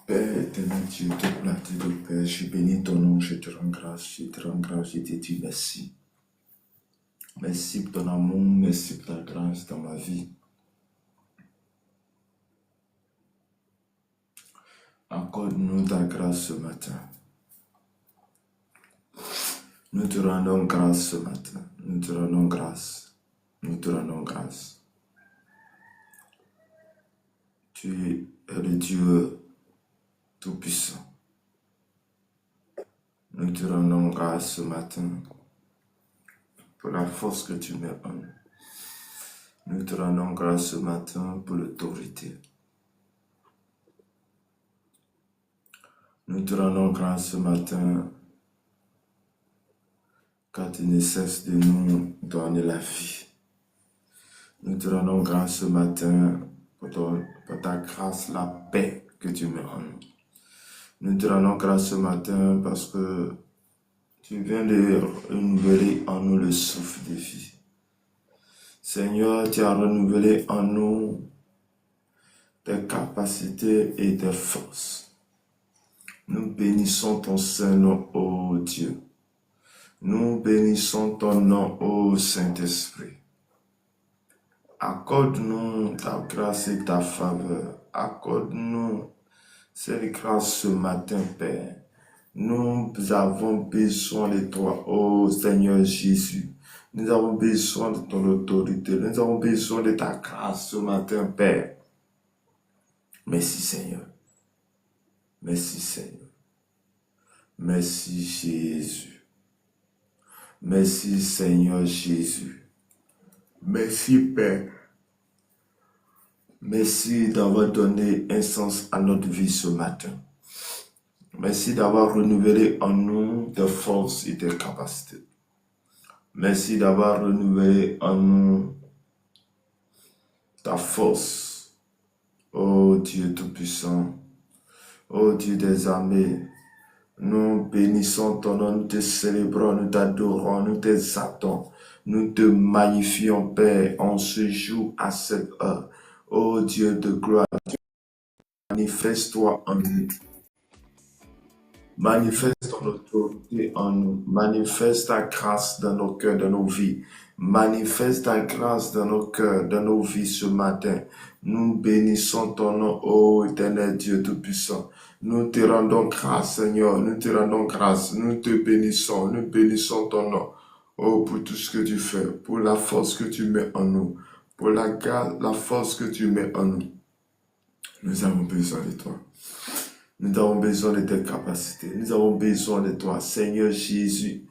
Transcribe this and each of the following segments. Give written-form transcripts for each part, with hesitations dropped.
Père éternel Dieu, toute la terre de Père, je bénis ton nom, je te rends grâce, je te dis merci. Merci pour ton amour, merci pour ta grâce dans ma vie. Accorde-nous ta grâce ce matin. Nous te rendons grâce ce matin. Nous te rendons grâce. Nous te rendons grâce. Tu es le Dieu Tout-Puissant. Nous te rendons grâce ce matin pour la force que tu mets en nous. Nous te rendons grâce ce matin pour l'autorité. Nous te rendons grâce ce matin car tu ne cesses de nous donner la vie. Nous te rendons grâce ce matin pour ta grâce, la paix que tu mets en nous. Nous te rendons grâce ce matin parce que tu viens de renouveler en nous le souffle de vie. Seigneur, tu as renouvelé en nous tes capacités et tes forces. Nous bénissons ton Saint-Nom, ô Dieu. Nous bénissons ton nom, ô Saint-Esprit. Accorde-nous ta grâce et ta faveur. Accorde-nous cette grâce ce matin, Père. Nous avons besoin de toi, ô Seigneur Jésus. Nous avons besoin de ton autorité. Nous avons besoin de ta grâce ce matin, Père. Merci, Seigneur. Merci, Seigneur. Merci, Jésus. Merci, Seigneur Jésus. Merci, Père. Merci d'avoir donné un sens à notre vie ce matin. Merci d'avoir renouvelé en nous tes forces et tes capacités. Merci d'avoir renouvelé en nous ta force. Ô Dieu Tout-Puissant, ô Dieu des armées, nous bénissons ton nom, nous te célébrons, nous t'adorons, nous t'exaltons, nous te magnifions, Père, en ce jour, à cette heure. Ô Dieu de gloire, manifeste-toi en nous. Manifeste ton autorité en nous. Manifeste ta grâce dans nos cœurs, dans nos vies. Manifeste ta grâce dans nos cœurs, dans nos vies ce matin. Nous bénissons ton nom, ô éternel Dieu Tout-Puissant. Nous te rendons grâce, Seigneur. Nous te rendons grâce. Nous te bénissons. Nous bénissons ton nom. Oh, pour tout ce que tu fais, pour la force que tu mets en nous, pour la force que tu mets en nous. Nous avons besoin de toi. Nous avons besoin de tes capacités. Nous avons besoin de toi, Seigneur Jésus.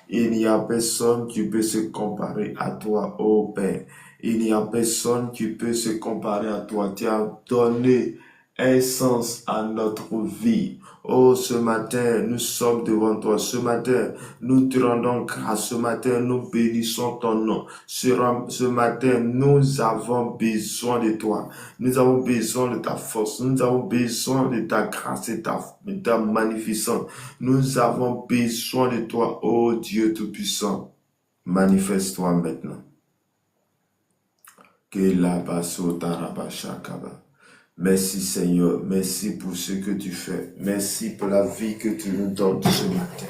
Il n'y a personne qui peut se comparer à toi, ô Père. Il n'y a personne qui peut se comparer à toi. Tu as donné un sens à notre vie. Oh, ce matin, nous sommes devant toi. Ce matin, nous te rendons grâce. Ce matin, nous bénissons ton nom. Ce matin, nous avons besoin de toi. Nous avons besoin de ta force. Nous avons besoin de ta grâce et de ta magnificence. Nous avons besoin de toi, oh Dieu Tout-Puissant. Manifeste-toi maintenant. Que la basso tarabashakaba. Merci Seigneur, merci pour ce que tu fais. Merci pour la vie que tu nous donnes ce matin.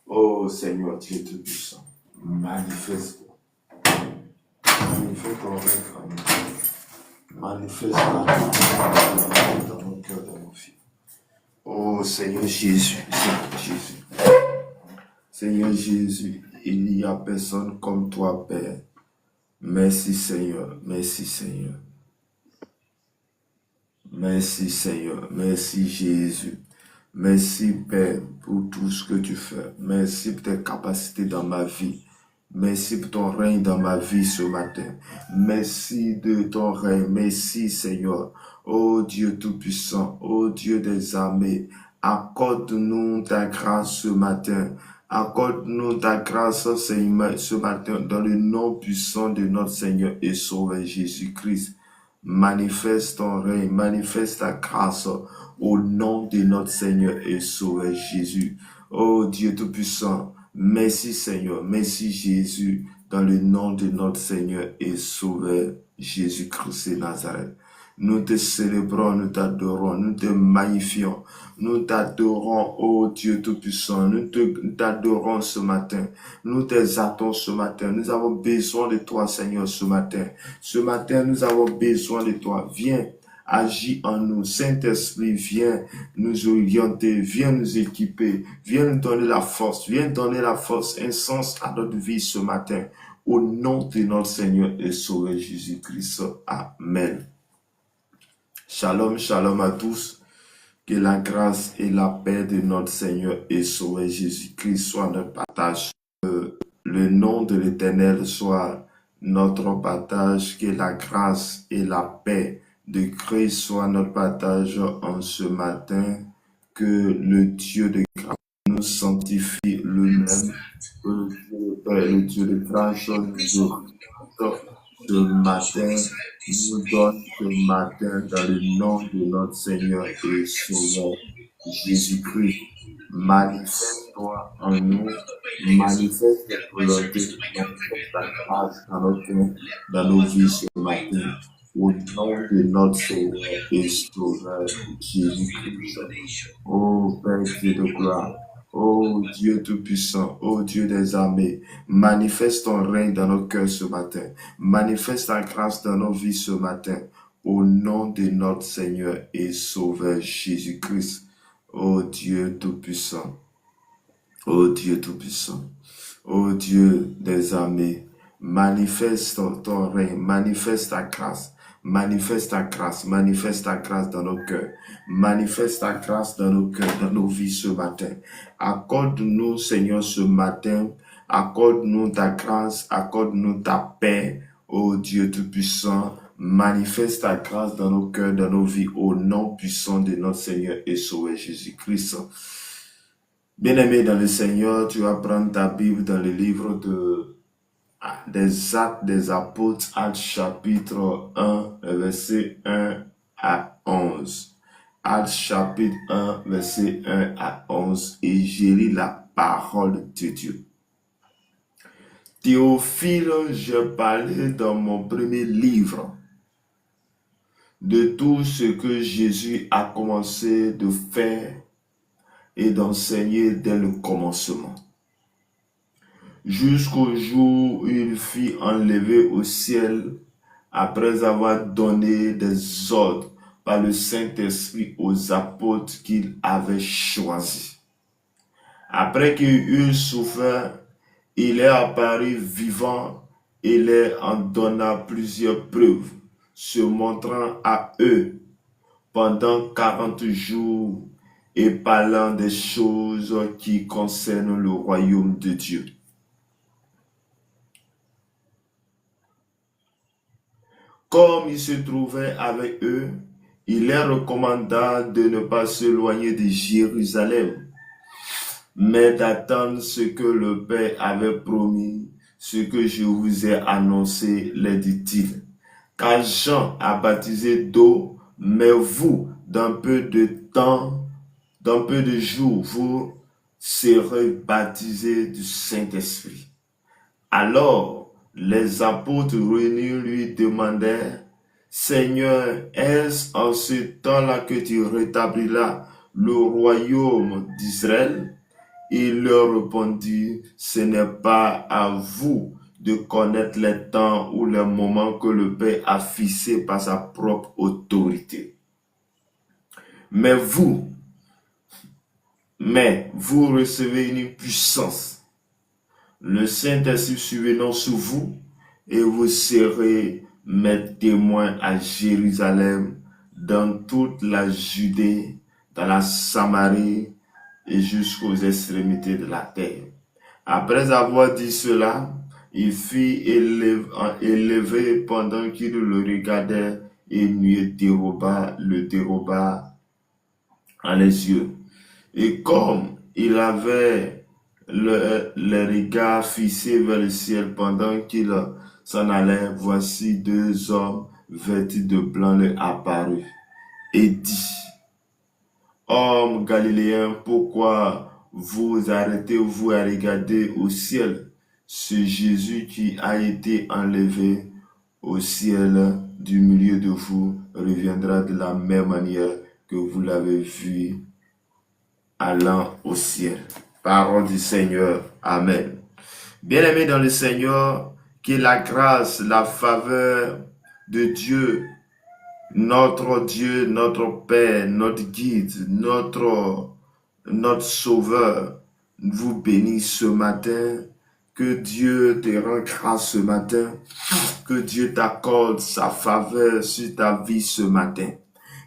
Oh Seigneur Dieu Tout-Puissant, manifeste-toi. Manifeste ton règne. Manifeste ta grâce dans nos cœurs, dans nos vies. Oh Seigneur Jésus, Seigneur Jésus. Seigneur Jésus, il n'y a personne comme toi, Père. Merci Seigneur, merci Seigneur. Merci Seigneur, merci Jésus. Merci Père pour tout ce que tu fais. Merci pour tes capacités dans ma vie. Merci pour ton règne dans ma vie ce matin. Merci de ton règne. Merci Seigneur. Ô Dieu Tout-Puissant, ô Dieu des armées, accorde-nous ta grâce ce matin. Accorde-nous ta grâce Seigneur ce matin dans le nom puissant de notre Seigneur et Sauveur Jésus-Christ. Manifeste ton règne, manifeste ta grâce au nom de notre Seigneur et Sauveur Jésus. Oh Dieu Tout-Puissant, merci Seigneur, merci Jésus, dans le nom de notre Seigneur et Sauveur Jésus-Christ de Nazareth. Nous te célébrons, nous t'adorons, nous te magnifions. Nous t'adorons, ô Dieu Tout-Puissant. Nous t'adorons ce matin. Nous t'exaltons ce matin. Nous avons besoin de toi, Seigneur, ce matin. Ce matin, nous avons besoin de toi. Viens, agis en nous. Saint-Esprit, viens nous orienter, viens nous équiper, viens nous donner la force, viens donner la force, un sens à notre vie ce matin. Au nom de notre Seigneur et Sauveur Jésus-Christ. Amen. Shalom, shalom à tous. Que la grâce et la paix de notre Seigneur et Sauveur Jésus-Christ soient notre partage. Le nom de l'Éternel soit notre partage. Que la grâce et la paix de Christ soient notre partage en ce matin. Que le Dieu de grâce nous sanctifie lui-même. Que le Dieu de paix, le Dieu de grâce nous oriente ce matin, nous donne ce matin dans le nom de notre Seigneur et Sauveur Jésus-Christ. Manifeste-toi en nous, manifeste ta volonté, manifeste ta grâce dans notre cœur, dans nos vies ce matin. Au nom de notre Seigneur et Sauveur Jésus-Christ. Ô Père Dieu de gloire, ô Dieu Tout-Puissant, ô Dieu des armées, manifeste ton règne dans nos cœurs ce matin. Manifeste ta grâce dans nos vies ce matin. Au nom de notre Seigneur et Sauveur Jésus-Christ. Ô Dieu Tout-Puissant, ô Dieu Tout-Puissant, ô Dieu des armées, manifeste ton règne, manifeste ta grâce. Manifeste ta grâce, manifeste ta grâce dans nos cœurs, manifeste ta grâce dans nos cœurs, dans nos vies ce matin. Accorde-nous, Seigneur, ce matin, accorde-nous ta grâce, accorde-nous ta paix, ô Dieu Tout-Puissant. Manifeste ta grâce dans nos cœurs, dans nos vies, au nom puissant de notre Seigneur et Sauveur Jésus-Christ. Bien-aimé dans le Seigneur, tu vas prendre ta Bible dans le livre des Actes des Apôtres, Actes chapitre 1, verset 1 à 11. Actes chapitre 1, verset 1 à 11, et j'ai lu la parole de Dieu. Théophile, je parlais dans mon premier livre de tout ce que Jésus a commencé de faire et d'enseigner dès le commencement, jusqu'au jour où il fut enlevé au ciel après avoir donné des ordres par le Saint-Esprit aux apôtres qu'il avait choisis. Après qu'il eut souffert, il est apparu vivant et leur en donna plusieurs preuves, se montrant à eux pendant 40 jours et parlant des choses qui concernent le royaume de Dieu. Comme il se trouvait avec eux, il leur recommanda de ne pas s'éloigner de Jérusalem, mais d'attendre ce que le Père avait promis, ce que je vous ai annoncé, leur dit-il. Car Jean a baptisé d'eau, mais vous, dans peu de temps, dans peu de jours, vous serez baptisés du Saint-Esprit. Alors, les apôtres réunis lui demandèrent, Seigneur, est-ce en ce temps-là que tu rétabliras le royaume d'Israël? Il leur répondit, ce n'est pas à vous de connaître les temps ou les moments que le Père a fixés par sa propre autorité. Mais vous recevez une puissance. Le Saint-Esprit survenant sur vous, et vous serez mes témoins à Jérusalem, dans toute la Judée, dans la Samarie et jusqu'aux extrémités de la terre. Après avoir dit cela, il fut élevé pendant qu'il le regardait et lui le déroba en les yeux. Et comme il avait le regard fixé vers le ciel pendant qu'il s'en allait, voici deux hommes vêtus de blanc lui apparurent et dit, Homme galiléen, pourquoi vous arrêtez-vous à regarder au ciel? Ce Jésus qui a été enlevé au ciel du milieu de vous reviendra de la même manière que vous l'avez vu allant au ciel. Parole du Seigneur. Amen. Bien-aimés dans le Seigneur, que la grâce, la faveur de Dieu, notre Père, notre guide, notre Sauveur, vous bénisse ce matin. Que Dieu te rende grâce ce matin. Que Dieu t'accorde sa faveur sur ta vie ce matin.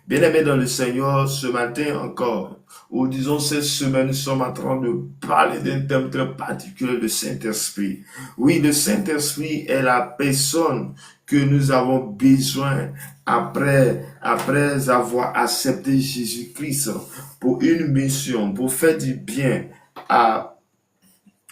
Bien-aimés dans le Seigneur, ce matin encore, ou disons cette semaine, nous sommes en train de parler d'un thème très particulier, le Saint-Esprit. Oui, le Saint-Esprit est la personne que nous avons besoin après avoir accepté Jésus-Christ pour une mission, pour faire du bien à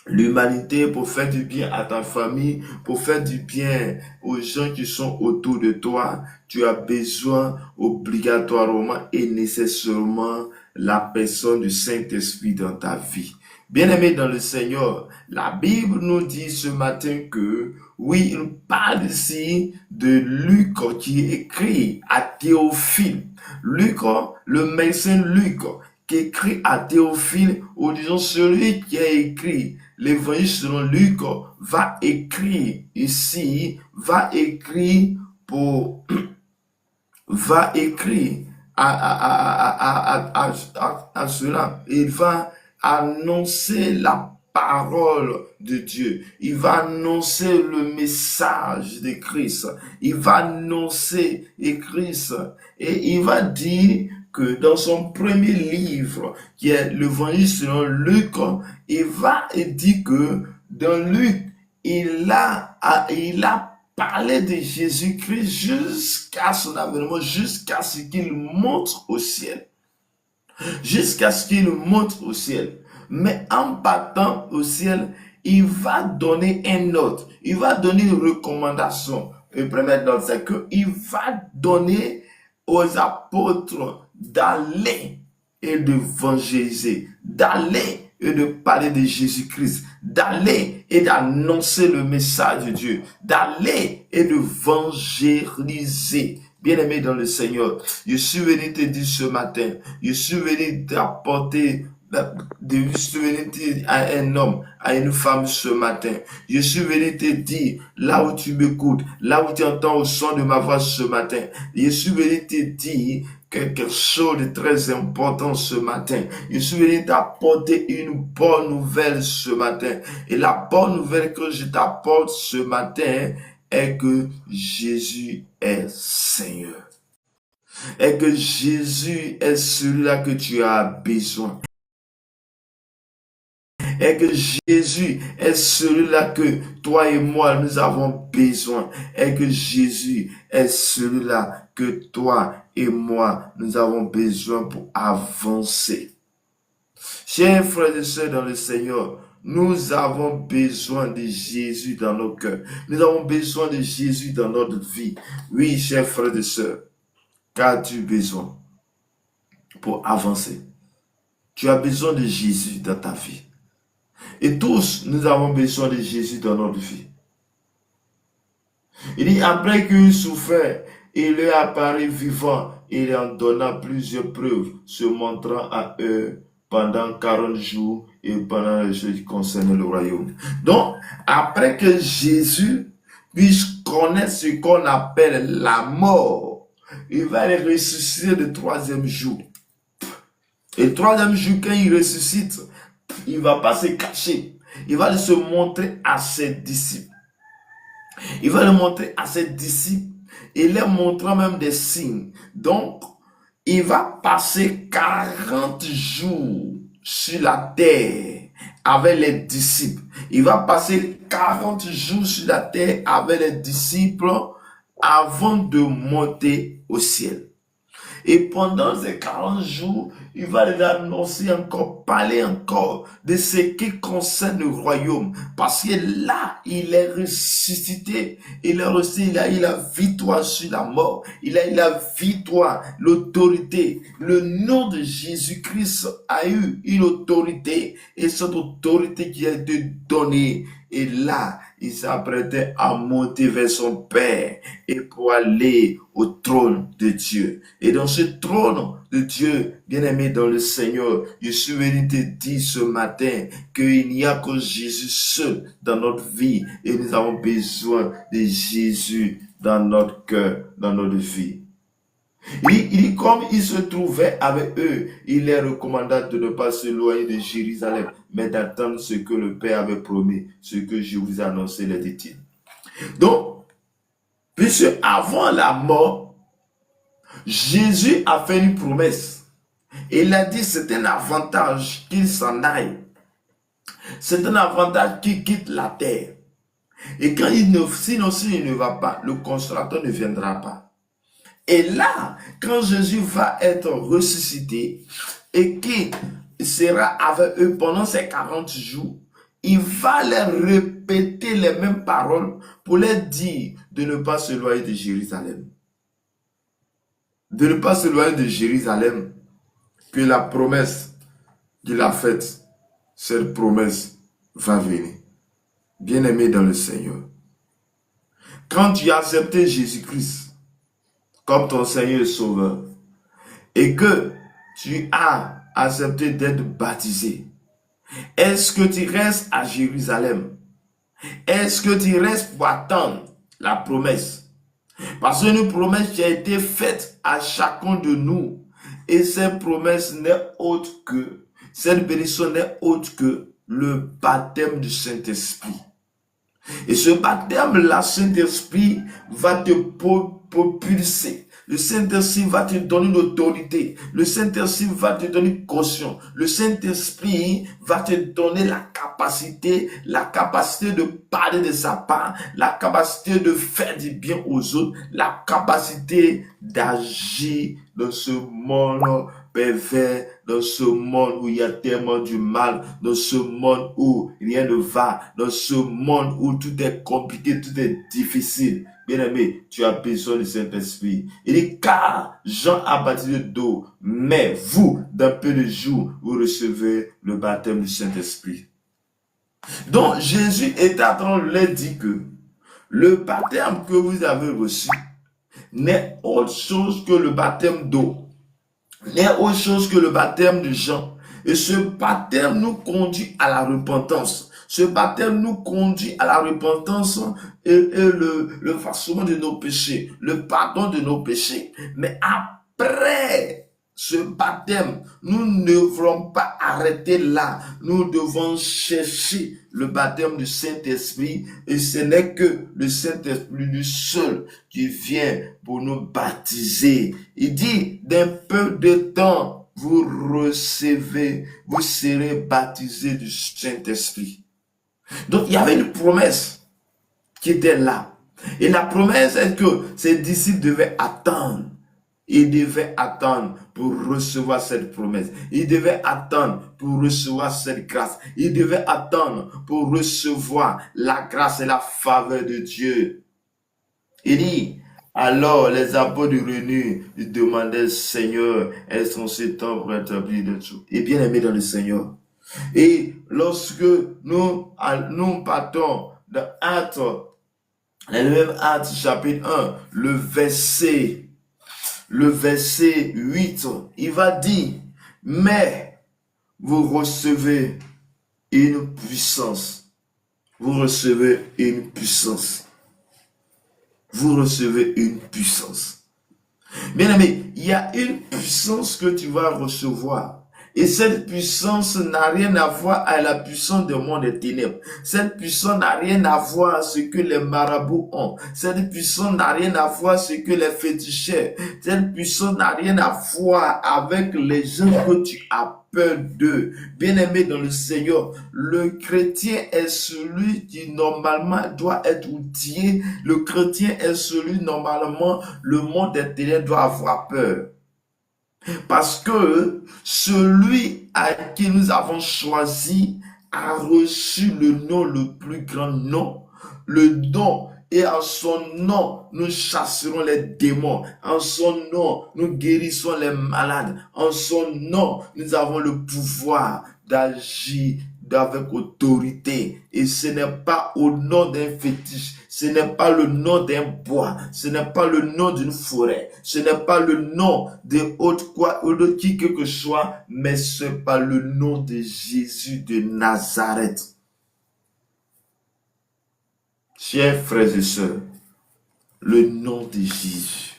l'humanité, pour faire du bien à ta famille, pour faire du bien aux gens qui sont autour de toi. Tu as besoin obligatoirement et nécessairement la personne du Saint-Esprit dans ta vie. Bien-aimés dans le Seigneur, la Bible nous dit ce matin que, oui, il parle ici de Luc qui écrit à Théophile. Luc, le médecin Luc, qui écrit à Théophile, ou disons celui qui a écrit l'évangile selon Luc, va écrire ici, va écrire à cela. Il va annoncer la parole de Dieu. Il va annoncer le message de Christ. Il va annoncer Christ. Et il va dire que dans son premier livre, qui est l'évangile selon Luc, il va dire que dans Luc, il a parlé de Jésus-Christ jusqu'à son avènement, jusqu'à ce qu'il monte au ciel. Jusqu'à ce qu'il monte au ciel. Mais en partant au ciel, il va donner un ordre. Il va donner une recommandation. Le premier ordre, c'est qu'il va donner aux apôtres d'aller et d'évangéliser, d'aller et de parler de Jésus-Christ, d'aller et d'annoncer le message de Dieu, d'aller et d'évangéliser. Bien-aimé dans le Seigneur, je suis venu te dire ce matin, je suis venu t'apporter de souveraineté à un homme, à une femme ce matin. Je suis venu te dire, là où tu m'écoutes, là où tu entends au son de ma voix ce matin, je suis venu te dire quelque chose de très important ce matin. Je suis venu t'apporter une bonne nouvelle ce matin. Et la bonne nouvelle que je t'apporte ce matin est que Jésus est Seigneur. Et que Jésus est celui-là que tu as besoin. Et que Jésus est celui-là que toi et moi nous avons besoin. Et que Jésus est celui-là que toi et moi nous avons besoin pour avancer. Chers frères et sœurs dans le Seigneur, nous avons besoin de Jésus dans nos cœurs. Nous avons besoin de Jésus dans notre vie. Oui, chers frères et sœurs, qu'as-tu besoin pour avancer? Tu as besoin de Jésus dans ta vie. Et tous, nous avons besoin de Jésus dans notre vie. Il dit, après qu'il souffrait, il est apparu vivant, il en donna plusieurs preuves, se montrant à eux pendant 40 jours et pendant les choses qui concernent le royaume. Donc, après que Jésus puisse connaître ce qu'on appelle la mort, il va les ressusciter le troisième jour. Et le troisième jour, quand il ressuscite, il ne va pas se cacher. Il va se montrer à ses disciples. Il va le montrer à ses disciples et leur montrant même des signes. Donc, il va passer 40 jours sur la terre avec les disciples. Il va passer 40 jours sur la terre avec les disciples avant de monter au ciel. Et pendant ces 40 jours, il va les annoncer encore, parler encore de ce qui concerne le royaume. Parce que là, il est ressuscité. Il a reçu, il a eu la victoire sur la mort. Il a eu la victoire, l'autorité. Le nom de Jésus-Christ a eu une autorité. Et cette autorité qui a été donnée. Et là, il s'apprêtait à monter vers son Père et pour aller au trône de Dieu. Et dans ce trône de Dieu, bien-aimé dans le Seigneur, je suis venu te dire ce matin qu'il n'y a que Jésus seul dans notre vie et nous avons besoin de Jésus dans notre cœur, dans notre vie. Comme il se trouvait avec eux, il les recommanda de ne pas s'éloigner de Jérusalem, mais d'attendre ce que le Père avait promis, ce que je vous ai annoncé, les dit-il. Donc, puisque avant la mort, Jésus a fait une promesse. Et il a dit c'est un avantage qu'il s'en aille. C'est un avantage qu'il quitte la terre. Et quand sinon s'il ne va pas, le consolateur ne viendra pas. Et là, quand Jésus va être ressuscité et qu'il sera avec eux pendant ces 40 jours, il va leur répéter les mêmes paroles pour leur dire de ne pas s'éloigner de Jérusalem. De ne pas s'éloigner de Jérusalem, que la promesse qu'il a faite, cette promesse va venir. Bien-aimé dans le Seigneur, quand tu as accepté Jésus-Christ comme ton Seigneur et Sauveur, et que tu as accepté d'être baptisé, est-ce que tu restes à Jérusalem? Est-ce que tu restes pour attendre la promesse? Parce qu'une promesse qui a été faite à chacun de nous, et cette promesse n'est autre que, cette bénédiction n'est autre que le baptême du Saint-Esprit. Et ce baptême, le Saint-Esprit va te propulser. Le Saint-Esprit va te donner une autorité. Le Saint-Esprit va te donner une caution. Le Saint-Esprit va te donner la capacité de parler de sa part, la capacité de faire du bien aux autres, la capacité d'agir dans ce monde pervers, dans ce monde où il y a tellement du mal, dans ce monde où rien ne va, dans ce monde où tout est compliqué, tout est difficile. Bien-aimé, tu as besoin du Saint-Esprit. Il dit, car Jean a baptisé d'eau, mais vous, dans peu de jours, vous recevez le baptême du Saint-Esprit. Donc, Jésus est en train de leur dire que le baptême que vous avez reçu n'est autre chose que le baptême d'eau, n'est autre chose que le baptême de Jean. Et ce baptême nous conduit à la repentance. Ce baptême nous conduit à la repentance et le façonnement de nos péchés, le pardon de nos péchés. Mais après ce baptême, nous ne devrons pas arrêter là. Nous devons chercher le baptême du Saint-Esprit et ce n'est que le Saint-Esprit lui seul qui vient pour nous baptiser. Il dit, d'un peu de temps, vous serez baptisés du Saint-Esprit. Donc, il y avait une promesse qui était là. Et la promesse est que ses disciples devaient attendre. Ils devaient attendre pour recevoir cette promesse. Ils devaient attendre pour recevoir cette grâce. Ils devaient attendre pour recevoir la grâce et la faveur de Dieu. Il dit, alors les apôtres revenus, ils demandaient, Seigneur, est-ce qu'on s'étend pour établir de tout? Et bien aimé dans le Seigneur. Et lorsque nous partons de Actes, le même Actes chapitre 1, le verset 8, il va dire, mais vous recevez une puissance. Vous recevez une puissance. Vous recevez une puissance. Bien aimé, il y a une puissance que tu vas recevoir. Et cette puissance n'a rien à voir avec la puissance du monde des ténèbres. Cette puissance n'a rien à voir avec ce que les marabouts ont. Cette puissance n'a rien à voir avec ce que les féticheurs. Cette puissance n'a rien à voir avec les gens que tu as peur d'eux. Bien-aimé dans le Seigneur, le chrétien est celui qui normalement doit être outillé. Le chrétien est celui normalement, le monde des ténèbres doit avoir peur. Parce que celui à qui nous avons choisi a reçu le nom, le plus grand nom, le don. Et en son nom, nous chasserons les démons. En son nom, nous guérissons les malades. En son nom, nous avons le pouvoir d'agir avec autorité. Et ce n'est pas au nom d'un fétiche, ce n'est pas le nom d'un bois, ce n'est pas le nom d'une forêt, ce n'est pas le nom de autre quoi ou de qui que ce soit, mais c'est pas le nom de Jésus de Nazareth. Chers frères et sœurs, le nom de Jésus.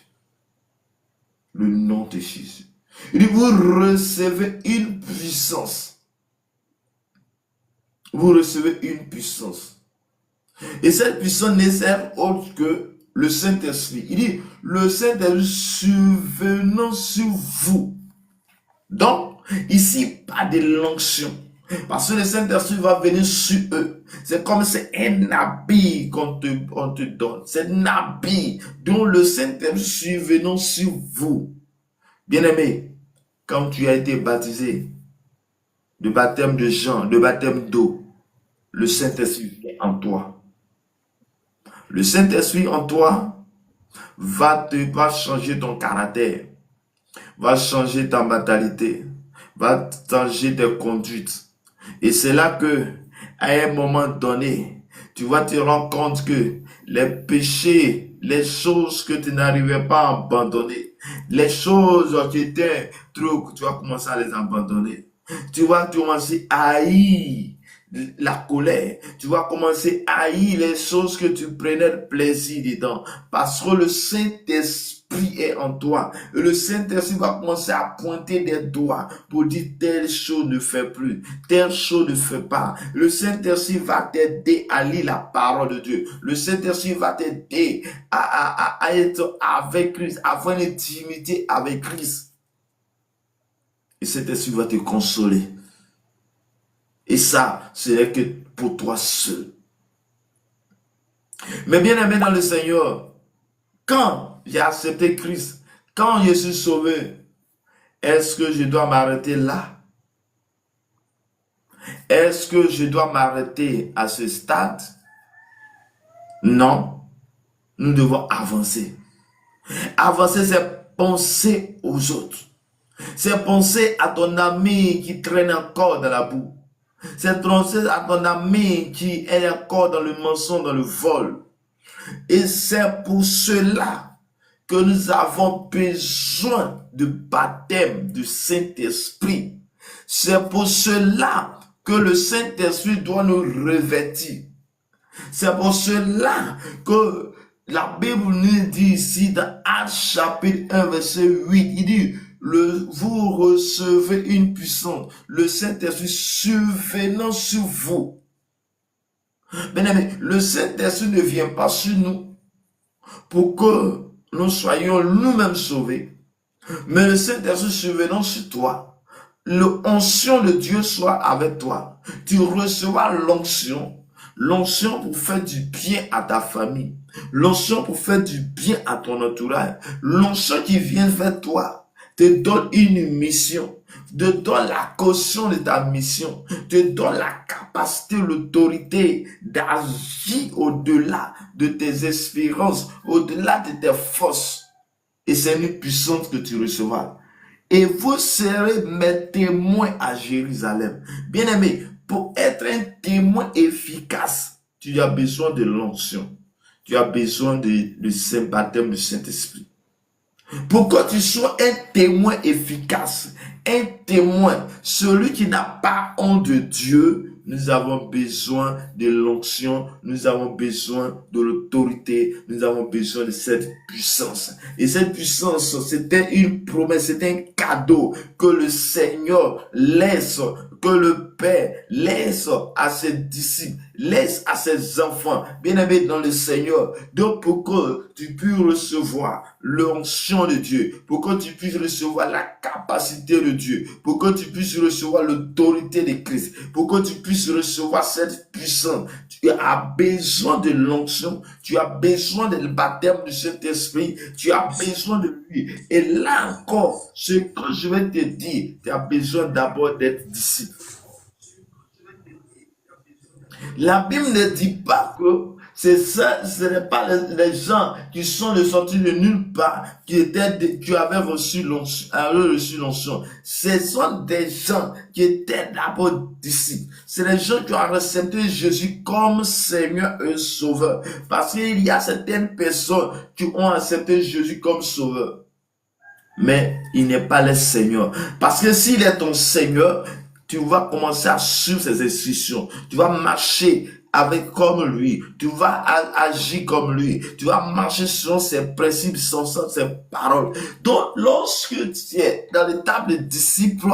Le nom de Jésus. Il dit, vous recevez une puissance. Vous recevez une puissance. Et cette puissance n'est autre que le Saint-Esprit. Il dit, le Saint-Esprit survenant sur vous. Donc, ici, pas de l'onction. Parce que le Saint-Esprit va venir sur eux. C'est comme c'est un habit qu'on te donne. C'est un habit dont le Saint-Esprit survenant sur vous. Bien-aimé, quand tu as été baptisé, de baptême de Jean, de baptême d'eau, le Saint-Esprit est en toi. Le Saint-Esprit en toi va changer ton caractère, va changer ta mentalité, va changer tes conduites. Et c'est là que, à un moment donné, tu vas te rendre compte que les péchés, les choses que tu n'arrivais pas à abandonner, les choses qui étaient trop, tu vas commencer à les abandonner. Tu vas commencer à haïr la colère. Tu vas commencer à haïr les choses que tu prenais plaisir dedans. Parce que le Saint-Esprit est en toi. Et le Saint-Esprit va commencer à pointer des doigts pour dire telle chose ne fait plus, telle chose ne fait pas. Le Saint-Esprit va t'aider à lire la parole de Dieu. Le Saint-Esprit va t'aider à être avec Christ, à avoir une intimité avec Christ. Et cet esprit va te consoler. Et ça, ce n'est que pour toi seul. Mais bien aimé dans le Seigneur, quand j'ai accepté Christ, quand je suis sauvé, est-ce que je dois m'arrêter là? Est-ce que je dois m'arrêter à ce stade? Non. Nous devons avancer. Avancer, c'est penser aux autres. C'est penser à ton ami qui traîne encore dans la boue. C'est penser à ton ami qui est encore dans le mensonge, dans le vol. Et c'est pour cela que nous avons besoin de baptême du Saint-Esprit. C'est pour cela que le Saint-Esprit doit nous revêtir. C'est pour cela que la Bible nous dit ici dans Actes chapitre 1 verset 8, il dit, vous recevez une puissance, le Saint-Esprit survenant sur vous. Bien-aimé, le Saint-Esprit ne vient pas sur nous pour que nous soyons nous-mêmes sauvés, mais le Saint-Esprit survenant sur toi, l'onction de Dieu soit avec toi. Tu recevras l'onction. L'onction pour faire du bien à ta famille. L'onction pour faire du bien à ton entourage. L'onction qui vient vers toi te donne une mission, te donne la caution de ta mission, te donne la capacité, l'autorité d'agir au-delà de tes espérances, au-delà de tes forces. Et c'est une puissance que tu recevras. Et vous serez mes témoins à Jérusalem. Bien-aimé, pour être un témoin efficace, tu as besoin de l'onction. Tu as besoin de saint baptême du Saint-Esprit. Pour que tu sois un témoin efficace, un témoin, celui qui n'a pas honte de Dieu, nous avons besoin de l'onction, nous avons besoin de l'autorité, nous avons besoin de cette puissance. Et cette puissance, c'était une promesse, c'était un cadeau que le Seigneur laisse, que le Père laisse à ses disciples, laisse à ses enfants, bien aimés dans le Seigneur. Donc pour que tu puisses recevoir l'onction de Dieu, pour que tu puisses recevoir la capacité de Dieu, pour que tu puisses recevoir l'autorité de Christ, pour que tu puisses recevoir cette puissance, tu as besoin de l'onction, tu as besoin du baptême du Saint-Esprit, tu as besoin de lui. Et là encore, ce que je vais te dire, tu as besoin d'abord d'être disciple. La Bible ne dit pas que C'est ça, ce n'est pas les gens qui sont sortis de nulle part, qui avaient reçu l'onction. Ce sont des gens qui étaient d'abord disciples. C'est les gens qui ont accepté Jésus comme Seigneur et Sauveur. Parce qu'il y a certaines personnes qui ont accepté Jésus comme Sauveur. Mais il n'est pas le Seigneur. Parce que s'il est ton Seigneur, tu vas commencer à suivre ses instructions. Tu vas marcher comme lui. Tu vas agir comme lui. Tu vas marcher selon ses principes, selon ses paroles. Donc, lorsque tu es dans l'étape de disciple,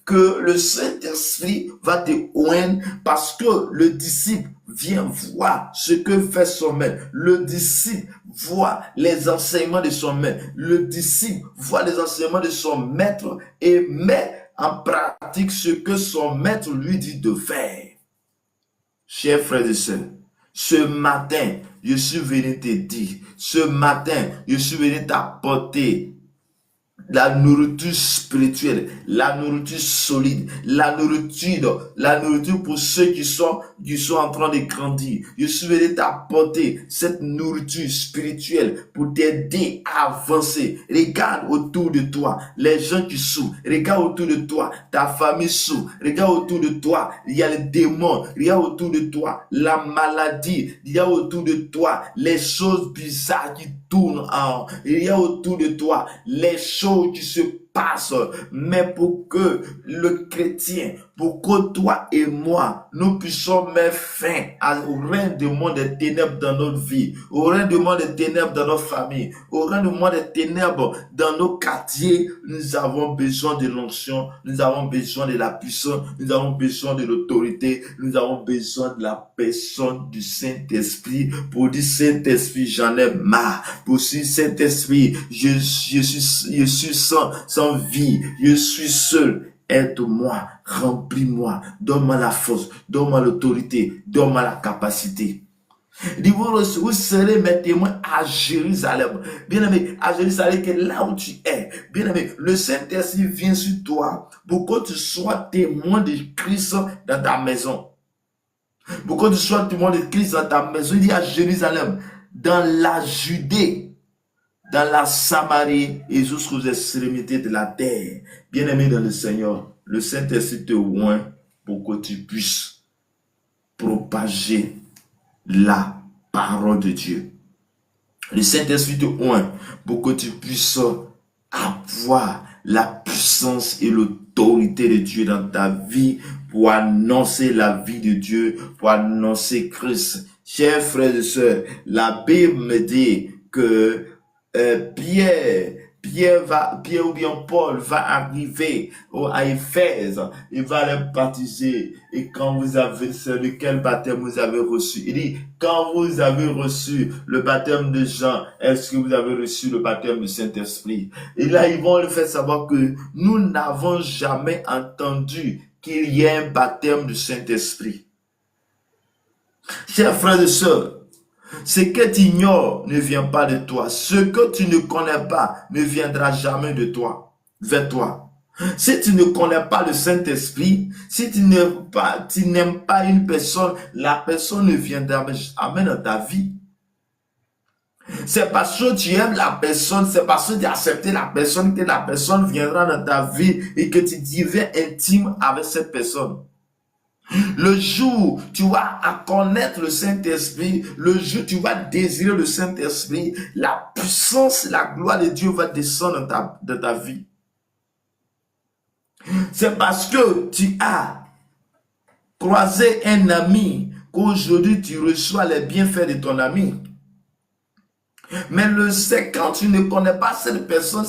que le Saint-Esprit va te oindre parce que le disciple vient voir ce que fait son maître. Le disciple voit les enseignements de son maître. Le disciple voit les enseignements de son maître et met en pratique ce que son maître lui dit de faire. Chers frères et sœurs, ce matin, je suis venu te dire, ce matin, je suis venu t'apporter la nourriture spirituelle, la nourriture solide, la nourriture pour ceux qui sont en train de grandir. Je suis venu t'apporter cette nourriture spirituelle pour t'aider à avancer. Regarde autour de toi les gens qui souffrent. Regarde autour de toi ta famille souffre. Regarde autour de toi, il y a les démons. Regarde autour de toi la maladie. Il y a autour de toi les choses bizarres qui tournent en. Il y a autour de toi les choses qui se passent, mais pour que le chrétien, pour que toi et moi, nous puissions mettre fin au règne du monde des ténèbres dans notre vie, au règne du monde des ténèbres dans nos familles, au règne du monde des ténèbres dans nos quartiers, nous avons besoin de l'onction, nous avons besoin de la puissance, nous avons besoin de l'autorité, nous avons besoin de la personne du Saint-Esprit pour dire Saint-Esprit, j'en ai marre, pour dire Saint-Esprit, je suis sans vie, je suis seul. Aide-moi, remplis-moi, donne-moi la force, donne-moi l'autorité, donne-moi la capacité. Vous serez mes témoins à Jérusalem. Bien-aimé, à Jérusalem, que là où tu es, bien-aimé, le Saint-Esprit vient sur toi pour que tu sois témoin de Christ dans ta maison. Pour que tu sois témoin de Christ dans ta maison, il dit à Jérusalem, dans la Judée, dans la Samarie et jusqu'aux extrémités de la terre. Bien-aimé dans le Seigneur, le Saint-Esprit te oint pour que tu puisses propager la parole de Dieu. Le Saint-Esprit te oint pour que tu puisses avoir la puissance et l'autorité de Dieu dans ta vie pour annoncer la vie de Dieu, pour annoncer Christ. Chers frères et sœurs, la Bible me dit que Pierre ou bien Paul va arriver à Éphèse, il va les baptiser. Et quand vous avez, c'est lequel baptême vous avez reçu? Il dit, quand vous avez reçu le baptême de Jean, est-ce que vous avez reçu le baptême du Saint-Esprit? Et là, ils vont le faire savoir que nous n'avons jamais entendu qu'il y ait un baptême du Saint-Esprit. Chers frères et sœurs, ce que tu ignores ne vient pas de toi. Ce que tu ne connais pas ne viendra jamais de toi, vers toi. Si tu ne connais pas le Saint-Esprit, si tu n'aimes pas une personne, la personne ne viendra jamais dans ta vie. C'est parce que tu aimes la personne, c'est parce que tu as accepté la personne que la personne viendra dans ta vie et que tu deviens intime avec cette personne. Le jour où tu vas connaître le Saint-Esprit, le jour où tu vas désirer le Saint-Esprit, la puissance, la gloire de Dieu va descendre dans ta vie. C'est parce que tu as croisé un ami qu'aujourd'hui tu reçois les bienfaits de ton ami. Mais c'est quand tu ne connais pas cette personne,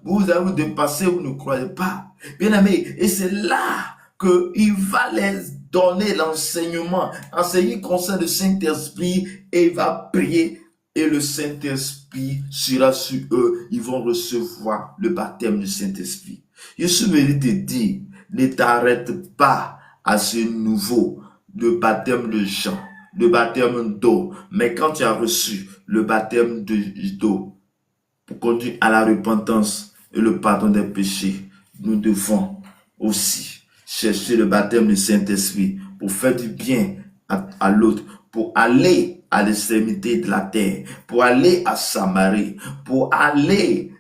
vous avez dépassé, vous ne croyez pas. Bien aimé, et c'est là qu'il va les donner l'enseignement, enseigner concernant le Saint-Esprit, et il va prier, et le Saint-Esprit sera sur eux, ils vont recevoir le baptême du Saint-Esprit. Je suis venu te dire, ne t'arrête pas à ce nouveau, le baptême de Jean, le baptême d'eau, mais quand tu as reçu le baptême d'eau, pour conduire à la repentance et le pardon des péchés, nous devons aussi chercher le baptême du Saint-Esprit pour faire du bien à l'autre, pour aller à l'extrémité de la terre, pour aller à Samarie, pour aller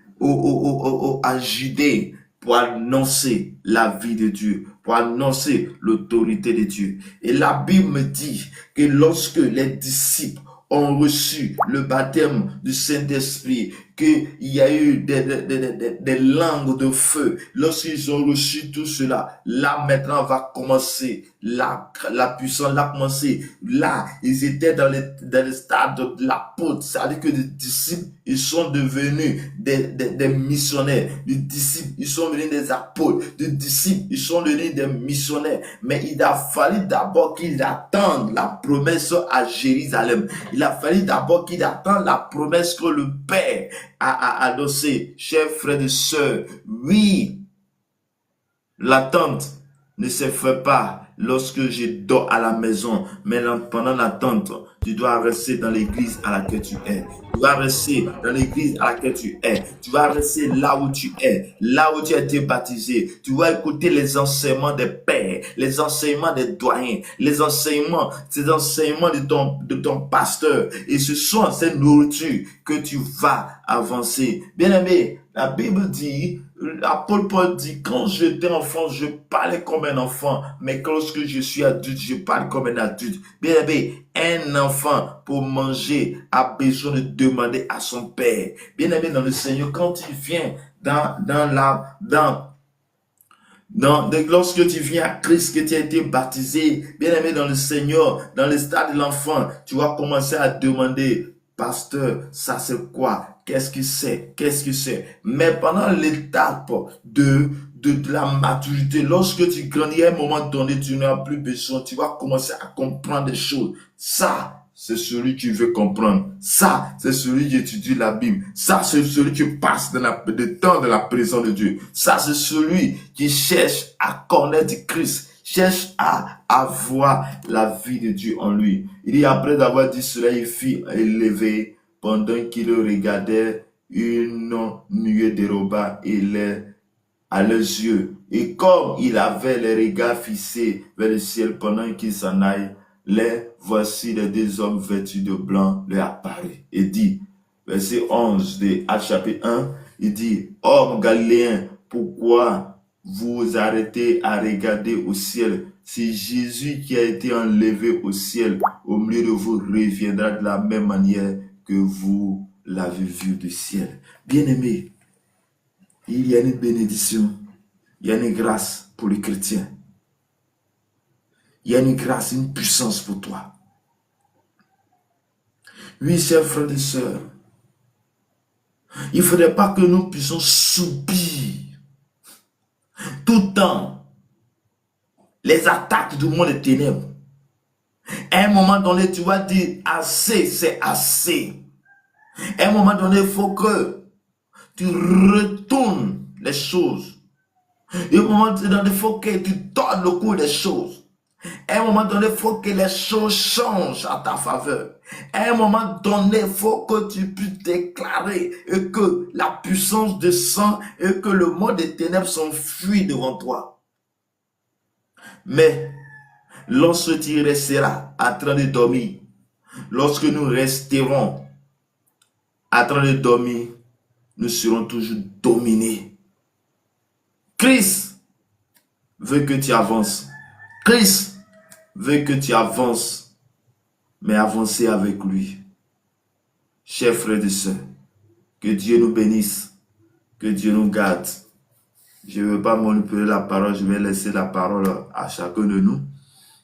à Judée, pour annoncer la vie de Dieu, pour annoncer l'autorité de Dieu. Et la Bible me dit que lorsque les disciples ont reçu le baptême du Saint-Esprit, qu'il y a eu des langues de feu. Lorsqu'ils ont reçu tout cela, là maintenant va commencer la puissance, là commencer. Là, ils étaient dans le stade de l'apôtre. C'est-à-dire que les disciples, ils sont devenus des missionnaires. Les disciples, ils sont devenus des apôtres. Les disciples, ils sont devenus des missionnaires. Mais il a fallu d'abord qu'ils attendent la promesse à Jérusalem. Il a fallu d'abord qu'ils attendent la promesse que le Père a annoncée. Chers frères et sœurs, oui, l'attente ne se fait pas lorsque je dors à la maison, mais pendant l'attente, tu dois rester dans l'église à laquelle tu es. Tu dois rester dans l'église à laquelle tu es. Tu vas rester là où tu es, là où tu as été baptisé. Tu vas écouter les enseignements des pères, les enseignements des doyens, ces enseignements de ton pasteur. Et ce sont ces nourritures que tu vas avancer. Bien-aimé, la Bible dit, l'apôtre Paul dit, quand j'étais enfant, je parlais comme un enfant, mais lorsque je suis adulte, je parle comme un adulte. Bien aimé, un enfant pour manger a besoin de demander à son père. Bien aimé dans le Seigneur, quand il vient lorsque tu viens à Christ, que tu as été baptisé, bien aimé dans le Seigneur, dans le stade de l'enfant, tu vas commencer à demander, pasteur, ça c'est quoi? Qu'est-ce que c'est? Qu'est-ce que c'est? Mais pendant l'étape de la maturité, lorsque tu grandis à un moment donné, tu n'as plus besoin, tu vas commencer à comprendre des choses. Ça, c'est celui qui veut comprendre. Ça, c'est celui qui étudie la Bible. Ça, c'est celui qui passe le temps de la présence de Dieu. Ça, c'est celui qui cherche à connaître Christ, cherche à avoir la vie de Dieu en lui. Il dit, après avoir dit cela, il fit élever pendant qu'il regardait une nuée déroba à leurs yeux. Et comme il avait les regards fixés vers le ciel pendant qu'il s'en aille, voici les deux hommes vêtus de blanc leur apparut et dit, verset 11 de Actes chapitre 1, il dit, hommes galiléens, pourquoi vous arrêtez à regarder au ciel? Si Jésus qui a été enlevé au ciel au milieu de vous reviendra de la même manière que vous l'avez vu du ciel. Bien-aimé, il y a une bénédiction, il y a une grâce pour les chrétiens. Il y a une grâce, une puissance pour toi. Oui, chers frères et sœurs, il ne faudrait pas que nous puissions subir tout le temps les attaques du monde des ténèbres. À un moment donné, tu vas dire assez, c'est assez. À un moment donné, il faut que tu retournes les choses. Et à un moment donné, il faut que tu tordes le cours des choses. À un moment donné, il faut que les choses changent à ta faveur. À un moment donné, il faut que tu puisses déclarer et que la puissance descend et que le monde des ténèbres s'enfuit devant toi. Mais lorsque tu resteras en train de dormir, lorsque nous resterons en train de dormir, nous serons toujours dominés. Christ veut que tu avances. Christ veut que tu avances, mais avancer avec lui. Chers frères et sœurs, que Dieu nous bénisse, que Dieu nous garde. Je ne veux pas manipuler la parole, je vais laisser la parole à chacun de nous,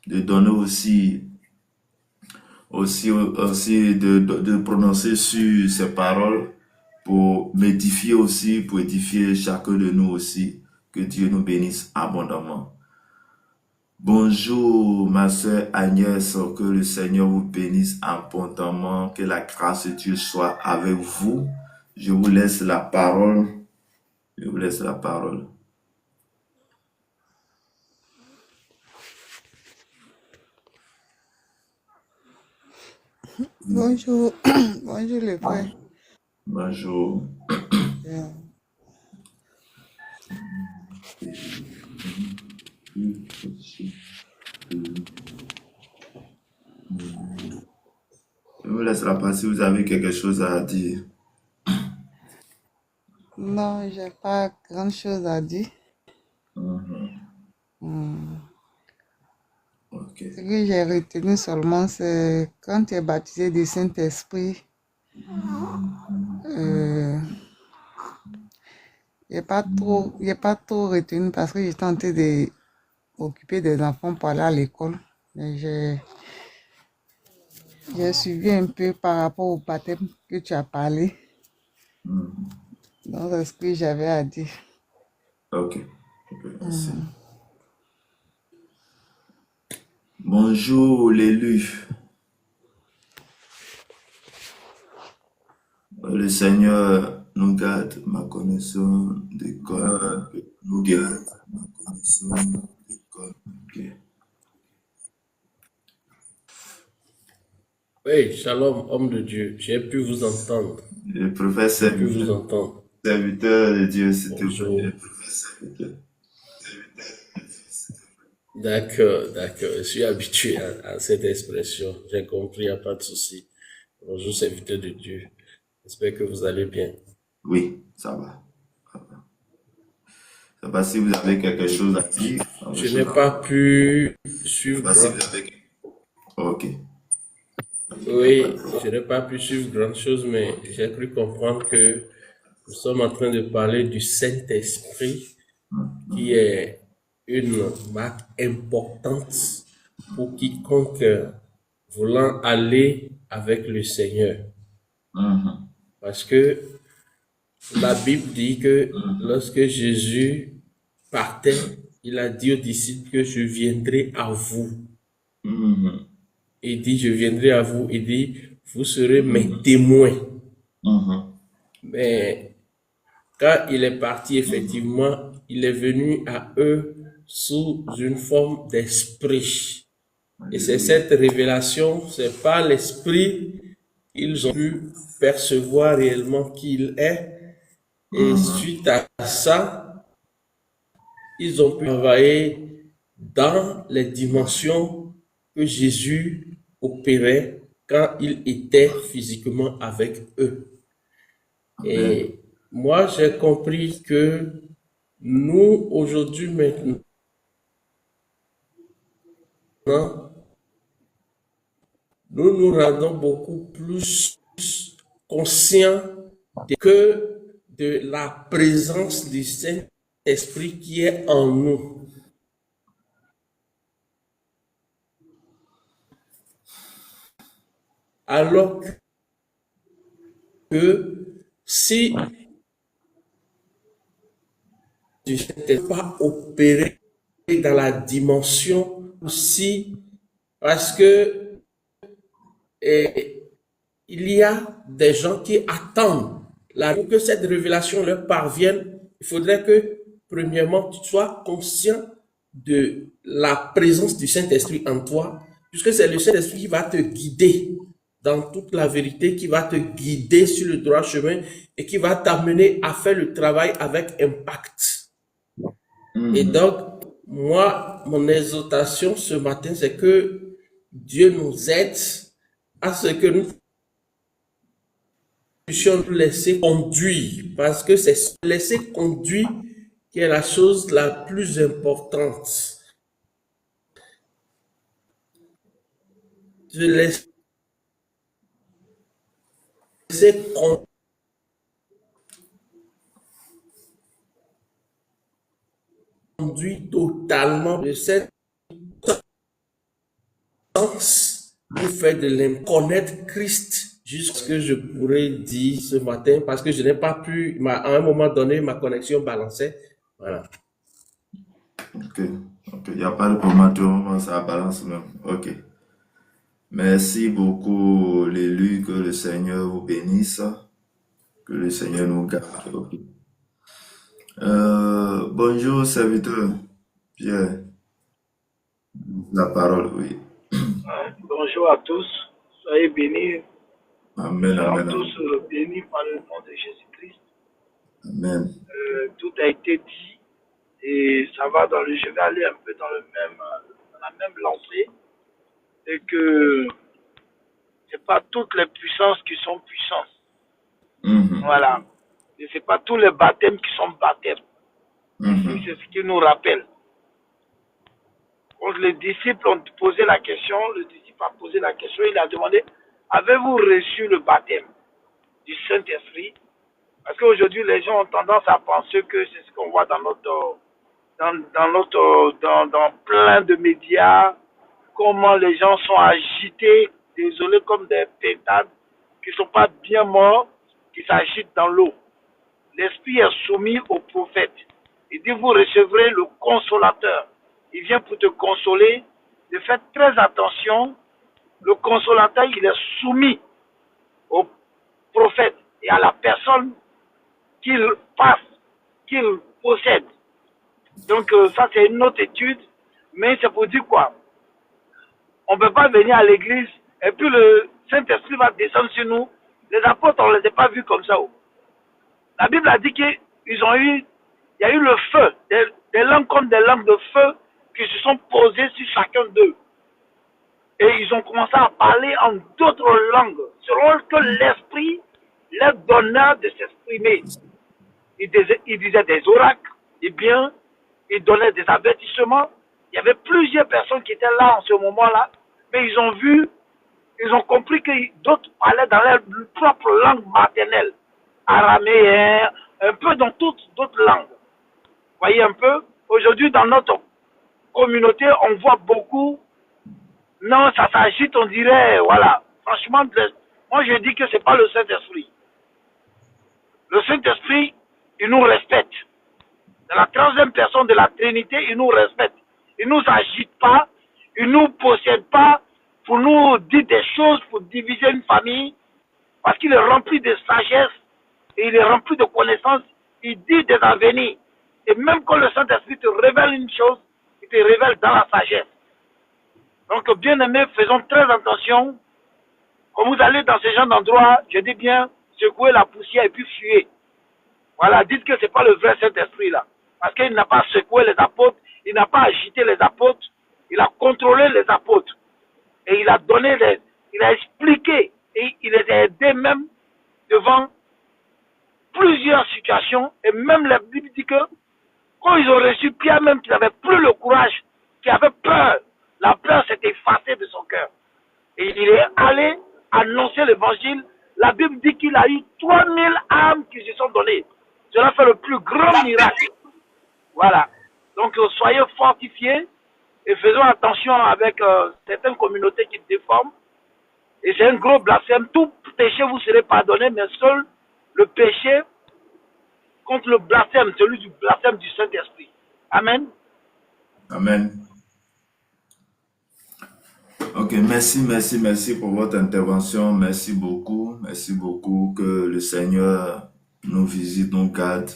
de donner aussi de prononcer sur ces paroles pour m'édifier aussi, pour édifier chacun de nous aussi. Que Dieu nous bénisse abondamment. Bonjour ma sœur Agnès, que le Seigneur vous bénisse abondamment, que la grâce de Dieu soit avec vous. Je vous laisse la parole. Je vous laisse la parole. Bonjour, bonjour le frère. Bonjour. Yeah. me laisse la parole si vous avez quelque chose à dire. Non, j'ai pas grand chose à dire. Hmm. Ok. Ce que j'ai retenu seulement, c'est quand tu es baptisé du Saint-Esprit, euh, j'ai pas trop retenu parce que j'étais en train de m'occuper des enfants pour aller à l'école. Mais j'ai suivi un peu par rapport au baptême que tu as parlé. Donc, c'est ce que j'avais à dire. Ok. Merci. Bonjour l'élu. Le Seigneur nous garde ma connaissance d'école. Nous garde ma connaissance d'école. Ok. Oui, shalom, homme de Dieu. J'ai pu vous entendre. Le professeur, J'ai pu vous entendre. serviteur de Dieu, s'il te Bonjour. plaît. D'accord. Je suis habitué à cette expression. J'ai compris, il n'y a pas de souci. Bonjour, serviteur de Dieu. J'espère que vous allez bien. Oui, ça va. Ça va si vous avez quelque chose à dire. Je n'ai pas pu Ça suivre va si vous avez... Ok. Oui, je n'ai pas pu suivre grand chose, mais j'ai cru comprendre que nous sommes en train de parler du Saint-Esprit, qui est une marque importante pour quiconque voulant aller avec le Seigneur. Parce que la Bible dit que lorsque Jésus partait, il a dit aux disciples que je viendrai à vous. Il dit, je viendrai à vous. Il dit, vous serez mes témoins. Mais quand il est parti, effectivement, il est venu à eux sous une forme d'esprit. Et c'est cette révélation, c'est par l'esprit qu'ils ont pu percevoir réellement qui il est. Et suite à ça, ils ont pu travailler dans les dimensions que Jésus opérait quand il était physiquement avec eux. Et moi, j'ai compris que nous, aujourd'hui, maintenant, nous nous rendons beaucoup plus conscients que de la présence du Saint-Esprit qui est en nous. Alors que si tu n'étais pas opéré dans la dimension aussi, parce que il y a des gens qui attendent que cette révélation leur parvienne. Il faudrait que, premièrement, tu sois conscient de la présence du Saint-Esprit en toi, puisque c'est le Saint-Esprit qui va te guider dans toute la vérité, qui va te guider sur le droit chemin et qui va t'amener à faire le travail avec impact. Et donc, moi, mon exhortation ce matin, c'est que Dieu nous aide à ce que nous puissions nous laisser conduire, parce que c'est se laisser conduire qui est la chose la plus importante. Se laisser conduire totalement de cette sens pour faire de connaître Christ, jusqu'à ce que je pourrais dire ce matin, parce que je n'ai pas pu, à un moment donné, ma connexion balançait. Voilà. Ok. Il n'y a pas de problème, tout le moment, ça balance même. Ok. Merci beaucoup, l'élu, que le Seigneur vous bénisse, que le Seigneur nous garde. Ok. Bonjour, serviteur Pierre. La parole, oui. Bonjour à tous, soyez bénis, Amen, soyons amen, tous bénis par le nom de Jésus-Christ. amen. Tout a été dit et ça va je vais aller un peu dans la même lancée, et que c'est pas toutes les puissances qui sont puissantes. Mhm. Voilà. Et c'est pas tous les baptêmes qui sont baptêmes. Mhm. C'est ce qui nous rappelle. Quand les disciples ont posé la question, le disciple a posé la question, il a demandé, avez-vous reçu le baptême du Saint-Esprit? Parce qu'aujourd'hui, les gens ont tendance à penser que c'est ce qu'on voit dans plein de médias, comment les gens sont agités, désolé, comme des pétades qui ne sont pas bien morts, qui s'agitent dans l'eau. L'Esprit est soumis au prophète. Il dit, vous recevrez le consolateur. Il vient pour te consoler. Mais faites très attention. Le consolateur, il est soumis au prophète et à la personne qu'il passe, qu'il possède. Donc ça, c'est une autre étude. Mais c'est pour dire quoi? On ne peut pas venir à l'église et puis le Saint-Esprit va descendre sur nous. Les apôtres, on ne les a pas vus comme ça. La Bible a dit qu'il y a eu le feu, des langues comme des langues de feu qui se sont posées sur chacun d'eux. Et ils ont commencé à parler en d'autres langues, selon que l'Esprit leur donnait de s'exprimer. Ils disaient des oracles, et bien, ils donnaient des avertissements. Il y avait plusieurs personnes qui étaient là en ce moment-là, mais ils ont compris que d'autres parlaient dans leur propre langue maternelle, araméen, un peu dans toutes d'autres langues. Vous voyez un peu, aujourd'hui dans notre communauté, on voit beaucoup, non, ça s'agite, on dirait, voilà. Franchement, moi je dis que ce n'est pas le Saint-Esprit. Le Saint-Esprit, il nous respecte. Dans la troisième personne de la Trinité, il nous respecte. Il ne nous agite pas, il ne nous possède pas pour nous dire des choses, pour diviser une famille, parce qu'il est rempli de sagesse et il est rempli de connaissances. Il dit des avenirs. Et même quand le Saint-Esprit te révèle une chose, il te révèle dans la sagesse. Donc, bien aimés, faisons très attention. Quand vous allez dans ce genre d'endroit, je dis bien, secouez la poussière et puis fuyez. Voilà, dites que ce n'est pas le vrai Saint-Esprit là. Parce qu'il n'a pas secoué les apôtres, il n'a pas agité les apôtres, il a contrôlé les apôtres. Et il a donné, il a expliqué, et il les a aidés même devant plusieurs situations. Et même la Bible dit que quand ils ont reçu Pierre, même qui n'avait plus le courage, qui avait peur, la peur s'est effacée de son cœur. Et il est allé annoncer l'évangile. La Bible dit qu'il a eu 3000 âmes qui se sont données. Cela fait le plus grand miracle. Voilà. Donc soyez fortifiés et faisons attention avec certaines communautés qui déforment. Et c'est un gros blasphème. Tout péché vous serez pardonné, mais seul le péché contre le blasphème, celui du blasphème du Saint-Esprit. Amen. Amen. Ok, merci pour votre intervention. Merci beaucoup. Que le Seigneur nous visite, nous garde.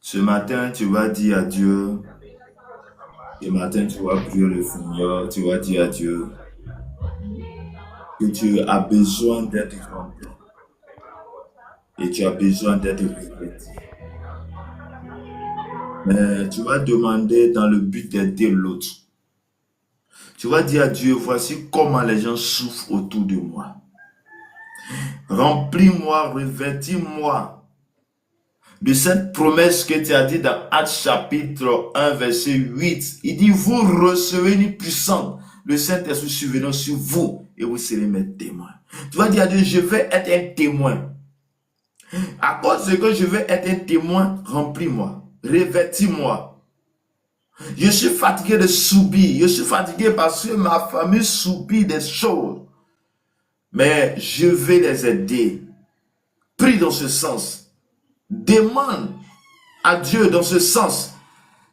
Ce matin, tu vas dire à Dieu. Ce matin, tu vas prier le Seigneur. Tu vas dire à Dieu que tu as besoin d'être rempli. Et tu as besoin d'être répété. Mais tu vas demander dans le but d'aider l'autre. Tu vas dire à Dieu, voici comment les gens souffrent autour de moi. Remplis-moi, revêtis-moi de cette promesse que tu as dit dans Actes chapitre 1, verset 8. Il dit, vous recevez une puissance, le Saint-Esprit survenant sur vous et vous serez mes témoins. Tu vas dire à Dieu, je vais être un témoin. À cause de que je vais être un témoin, remplis-moi, revêtis-moi. Je suis fatigué de subir. Je suis fatigué parce que ma famille subit des choses. Mais je vais les aider. Prie dans ce sens. Demande à Dieu dans ce sens.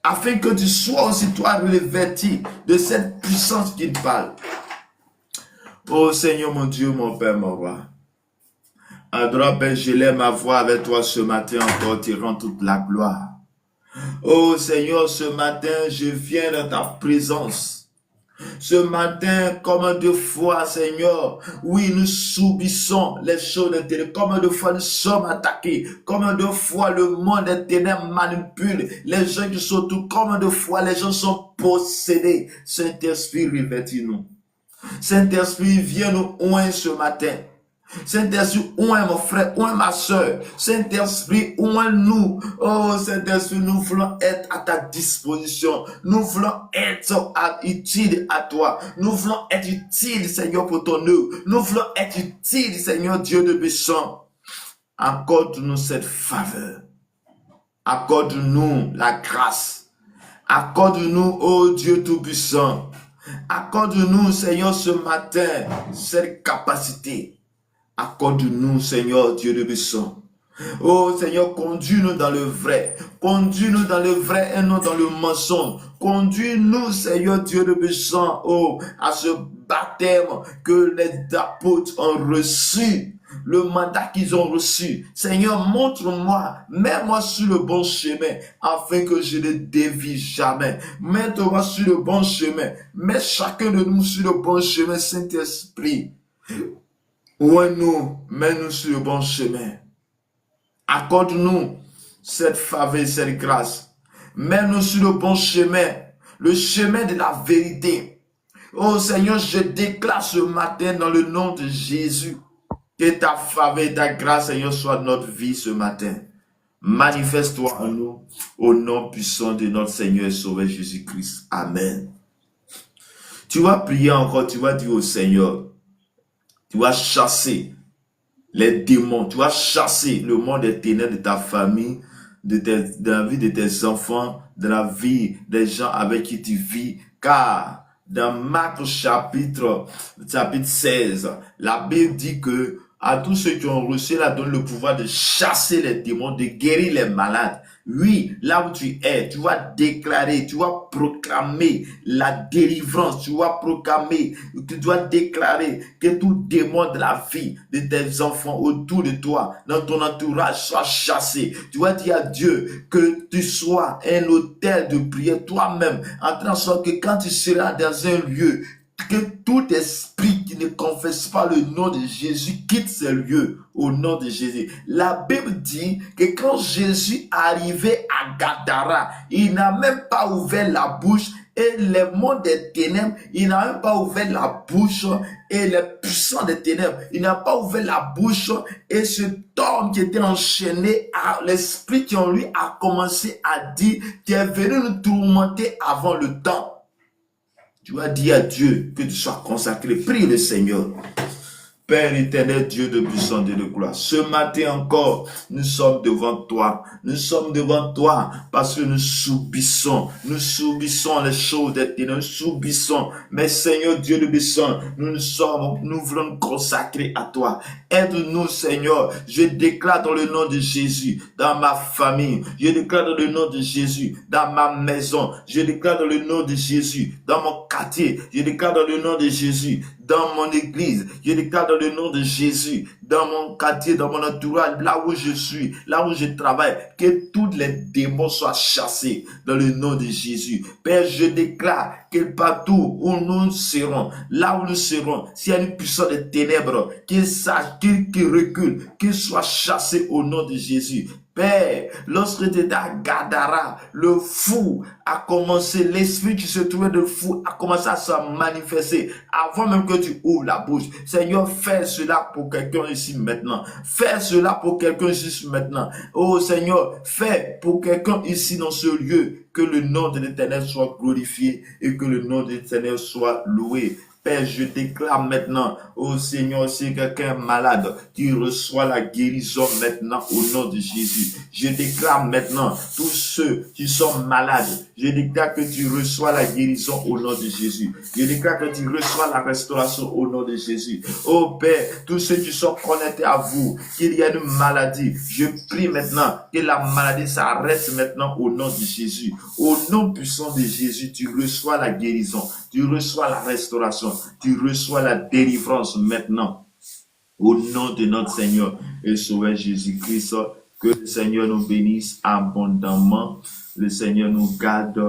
Afin que tu sois aussi toi revêtu de cette puissance qu'il parle. Oh Seigneur mon Dieu, mon Père, mon roi. Adore, Père, je lève ma voix avec toi ce matin encore, tu rends toute la gloire. Oh Seigneur, ce matin, je viens dans ta présence. Ce matin, comme de fois, Seigneur, oui, nous subissons les choses de ténèbres. Comme de fois, nous sommes attaqués. Comme de fois, le monde des ténèbres manipule les gens qui sont tout. Comme de fois, les gens sont possédés. Saint-Esprit, revêtis-nous. Saint-Esprit, viens nous oindre ce matin. Saint-Esprit, oint mon frère, oint ma soeur. Saint-Esprit, oint-nous. Oh, Saint-Esprit, nous voulons être à ta disposition. Nous voulons être utiles à toi. Nous voulons être utiles, Seigneur, pour ton œuvre. Nous voulons être utiles, Seigneur, Dieu de puissance. Accorde-nous cette faveur. Accorde-nous la grâce. Accorde-nous, oh Dieu Tout-Puissant. Accorde-nous, Seigneur, ce matin, cette capacité. Accorde-nous, Seigneur, Dieu de puissance. Oh Seigneur, conduis-nous dans le vrai. Conduis-nous dans le vrai et non dans le mensonge. Conduis-nous, Seigneur, Dieu de puissance, oh, à ce baptême que les apôtres ont reçu. Le mandat qu'ils ont reçu. Seigneur, montre-moi, mets-moi sur le bon chemin, afin que je ne dévie jamais. Mets-moi sur le bon chemin. Mets chacun de nous sur le bon chemin, Saint-Esprit. Oins-nous, mets-nous sur le bon chemin. Accorde-nous cette faveur, cette grâce. Mets-nous sur le bon chemin, le chemin de la vérité. Oh Seigneur, je déclare ce matin dans le nom de Jésus que ta faveur et ta grâce, Seigneur, soit notre vie ce matin. Manifeste-toi en nous, au nom puissant de notre Seigneur et Sauveur Jésus-Christ. Amen. Tu vas prier encore, tu vas dire au Seigneur, tu vas chasser les démons, tu vas chasser le monde des ténèbres de ta famille, de la vie de tes enfants, de la vie des gens avec qui tu vis, car dans Marc chapitre 16, la Bible dit que à tous ceux qui ont reçu la donne le pouvoir de chasser les démons, de guérir les malades. Oui, là où tu es, tu vas déclarer, tu vas proclamer la délivrance, tu vas proclamer, tu dois déclarer que tout démon de la vie de tes enfants autour de toi, dans ton entourage, soit chassé. Tu vas dire à Dieu que tu sois un autel de prière toi-même, en train de sorte que quand tu seras dans un lieu, que tout esprit qui ne confesse pas le nom de Jésus quitte ces lieux au nom de Jésus. La Bible dit que quand Jésus arrivait à Gadara, il n'a même pas ouvert la bouche et les mondes des ténèbres, il n'a même pas ouvert la bouche et les puissants des ténèbres, il n'a pas ouvert la bouche et cet homme qui était enchaîné, l'esprit qui en lui a commencé à dire, tu es venu nous tourmenter avant le temps. Tu vas dire à Dieu que tu sois consacré. Prie le Seigneur. Père éternel, Dieu de puissance et de gloire, ce matin encore, nous sommes devant toi. Nous sommes devant toi parce que nous subissons les choses des ténèbres, nous subissons. Mais Seigneur, Dieu de puissance, nous voulons nous consacrer à toi. Aide-nous, Seigneur. Je déclare dans le nom de Jésus, dans ma famille. Je déclare dans le nom de Jésus, dans ma maison. Je déclare dans le nom de Jésus, dans mon quartier. Je déclare dans le nom de Jésus, dans mon église. Je déclare dans le nom de Jésus, dans mon quartier, dans mon entourage, là où je suis, là où je travaille, que tous les démons soient chassés dans le nom de Jésus. Père, je déclare que partout où nous serons, là où nous serons, s'il y a une puissance des ténèbres, qu'il recule, qu'il soit chassé au nom de Jésus. Père, lorsque tu étais à Gadara, le fou a commencé, l'esprit qui se trouvait de fou a commencé à se manifester avant même que tu ouvres la bouche. Seigneur, fais cela pour quelqu'un ici maintenant. Fais cela pour quelqu'un ici maintenant. Oh Seigneur, fais pour quelqu'un ici dans ce lieu que le nom de l'Éternel soit glorifié et que le nom de l'Éternel soit loué. Père, je déclare maintenant, oh Seigneur, si quelqu'un est malade, tu reçois la guérison maintenant au nom de Jésus. Je déclare maintenant, tous ceux qui sont malades, je déclare que tu reçois la guérison au nom de Jésus. Je déclare que tu reçois la restauration au nom de Jésus. Oh Père, tous ceux qui sont connectés à vous, qu'il y a une maladie, je prie maintenant que la maladie s'arrête maintenant au nom de Jésus. Au nom puissant de Jésus, tu reçois la guérison, tu reçois la restauration. Tu reçois la délivrance maintenant au nom de notre Seigneur et Sauveur Jésus-Christ. Que le Seigneur nous bénisse abondamment. Le Seigneur nous garde.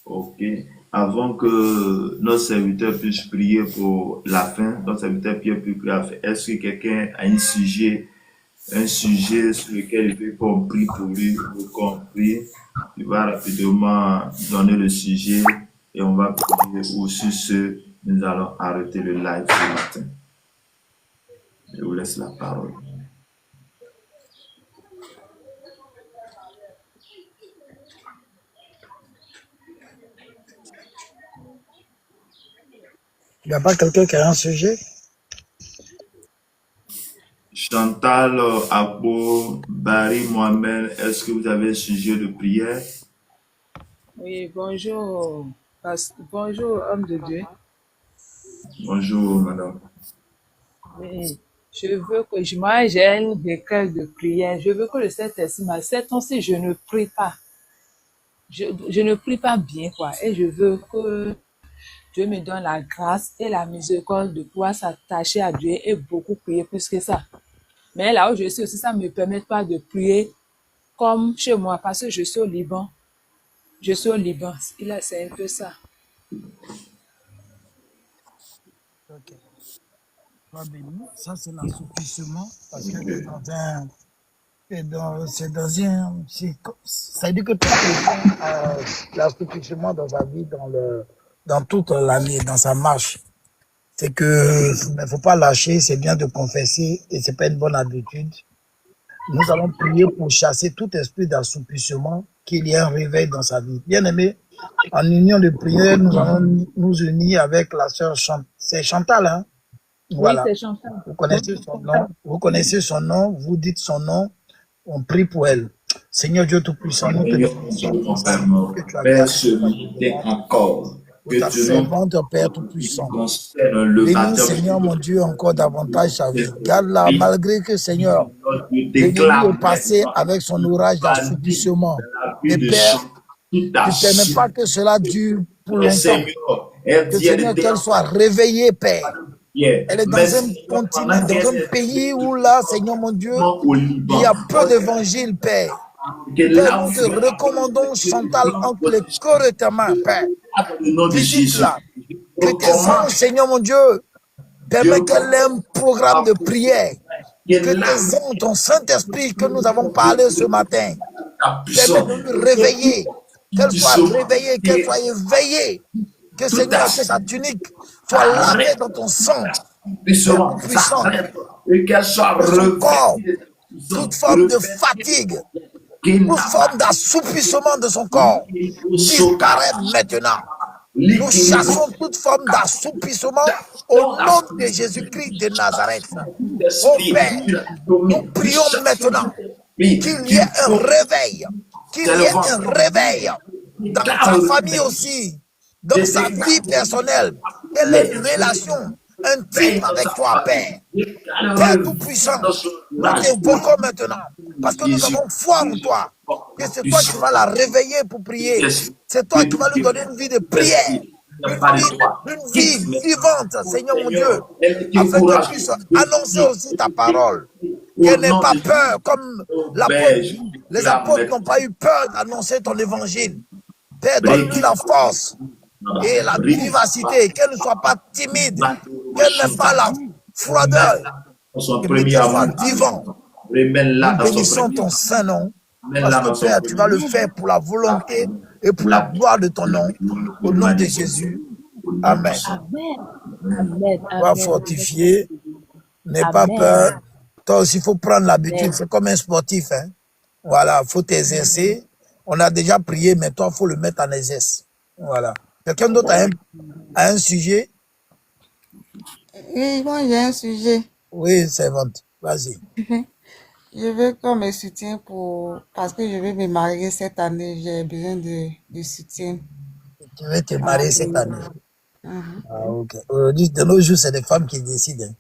Ok. Avant que notre serviteur puisse prier pour la fin, notre serviteur Pierre puisse prier à la fin. Est-ce que quelqu'un a un sujet sur lequel il veut qu'on prie pour lui ou qu'on prie? Il va rapidement donner le sujet et on va prier aussi ceux Nous allons arrêter le live ce matin. Je vous laisse la parole. Il n'y a pas quelqu'un qui a un sujet? Chantal, Abo, Barry, Mohamed, est-ce que vous avez un sujet de prière? Oui, bonjour, bonjour, homme de Dieu. Bonjour, madame. Oui, je veux que moi j'ai un recueil de prière. Je veux que le Saint-Esprit m'accepte. Si je ne prie pas, je ne prie pas bien, quoi. Et je veux que Dieu me donne la grâce et la miséricorde de pouvoir s'attacher à Dieu et beaucoup prier plus que ça. Mais là où je suis aussi, ça ne me permet pas de prier comme chez moi parce que je suis au Liban. Je suis au Liban. C'est un peu ça. Ok. Sois béni. Ça, c'est l'assouplissement parce que tu es dans un. C'est dans un. Ça dit que tout l'assouplissement dans sa vie, dans toute l'année, dans sa marche. C'est que il ne faut pas lâcher, c'est bien de confesser et c'est pas une bonne habitude. Nous allons prier pour chasser tout esprit d'assouplissement, qu'il y ait un réveil dans sa vie. Bien aimé, en union de prière, nous allons nous unir avec la sœur Chantal. C'est Chantal, hein? Voilà. Oui, c'est Chantal. Vous connaissez son nom, vous dites son nom, on prie pour elle. Seigneur Dieu Tout-Puissant, nous te remercions que tu as gardé encore. pour ta servante, Père Tout-Puissant. Bénis, Seigneur, mon Dieu, encore davantage sa vie. Garde-la, malgré que, Seigneur, l'ennemi est passé avec son orage d'assouplissement. Mais Père, tu ne permets pas que cela dure pour longtemps. Que, Seigneur, qu'elle soit réveillée, Père. Elle est dans un continent, dans un pays où là, Seigneur mon Dieu, il y a peu d'évangile, Père. Père, nous te recommandons, Chantal, entre les corps de ta main, Père. Visite-la. Que tes anges, Seigneur mon Dieu, permet qu'elle ait un programme de prière. Que tes anges, ton Saint-Esprit que nous avons parlé ce matin, permet de nous réveiller. Qu'elle soit réveillée, qu'elle soit éveillée. Que Seigneur, que sa tunique soit lavée dans ton sang. Puissant. Et qu'elle soit revêtue toute forme de fatigue, toute forme d'assouplissement de son corps disparaît maintenant. Nous chassons toute forme d'assouplissement au nom de Jésus-Christ de Nazareth. Oh Père, nous prions maintenant qu'il y ait un réveil, dans sa famille aussi, dans sa vie personnelle. Elle a une relation intime avec toi, Père. Père Tout-Puissant, nous t'invoquons maintenant, parce que nous avons foi en toi, que c'est toi qui vas la réveiller pour prier. C'est toi qui vas lui donner une vie de prière, une vie vivante, Seigneur mon Dieu, afin qu'elle puisse annoncer aussi ta parole. Qu'elle n'ait pas peur, comme les apôtres n'ont pas eu peur d'annoncer ton évangile. Père, donne-lui la force et la vivacité, qu'elle ne soit pas timide, qu'elle n'ait pas la froideur, mais qu'elle soit vivant. Nous bénissons ton saint nom, parce que Père, tu vas le faire pour la volonté et pour la gloire de ton nom, au nom de Jésus. Amen. Sois fortifié, n'aie pas peur. Toi aussi, il faut prendre l'habitude, c'est comme un sportif. Hein? Voilà, il faut t'exercer. On a déjà prié, mais toi, il faut le mettre en exercice. Voilà. Quelqu'un d'autre a un sujet? Oui, moi j'ai un sujet. Oui, servante, vas-y. Je veux qu'on me soutienne parce que je vais me marier cette année. J'ai besoin de soutien. Tu veux te marier cette année? Ah, ok. De nos jours, c'est les femmes qui décident. Hein.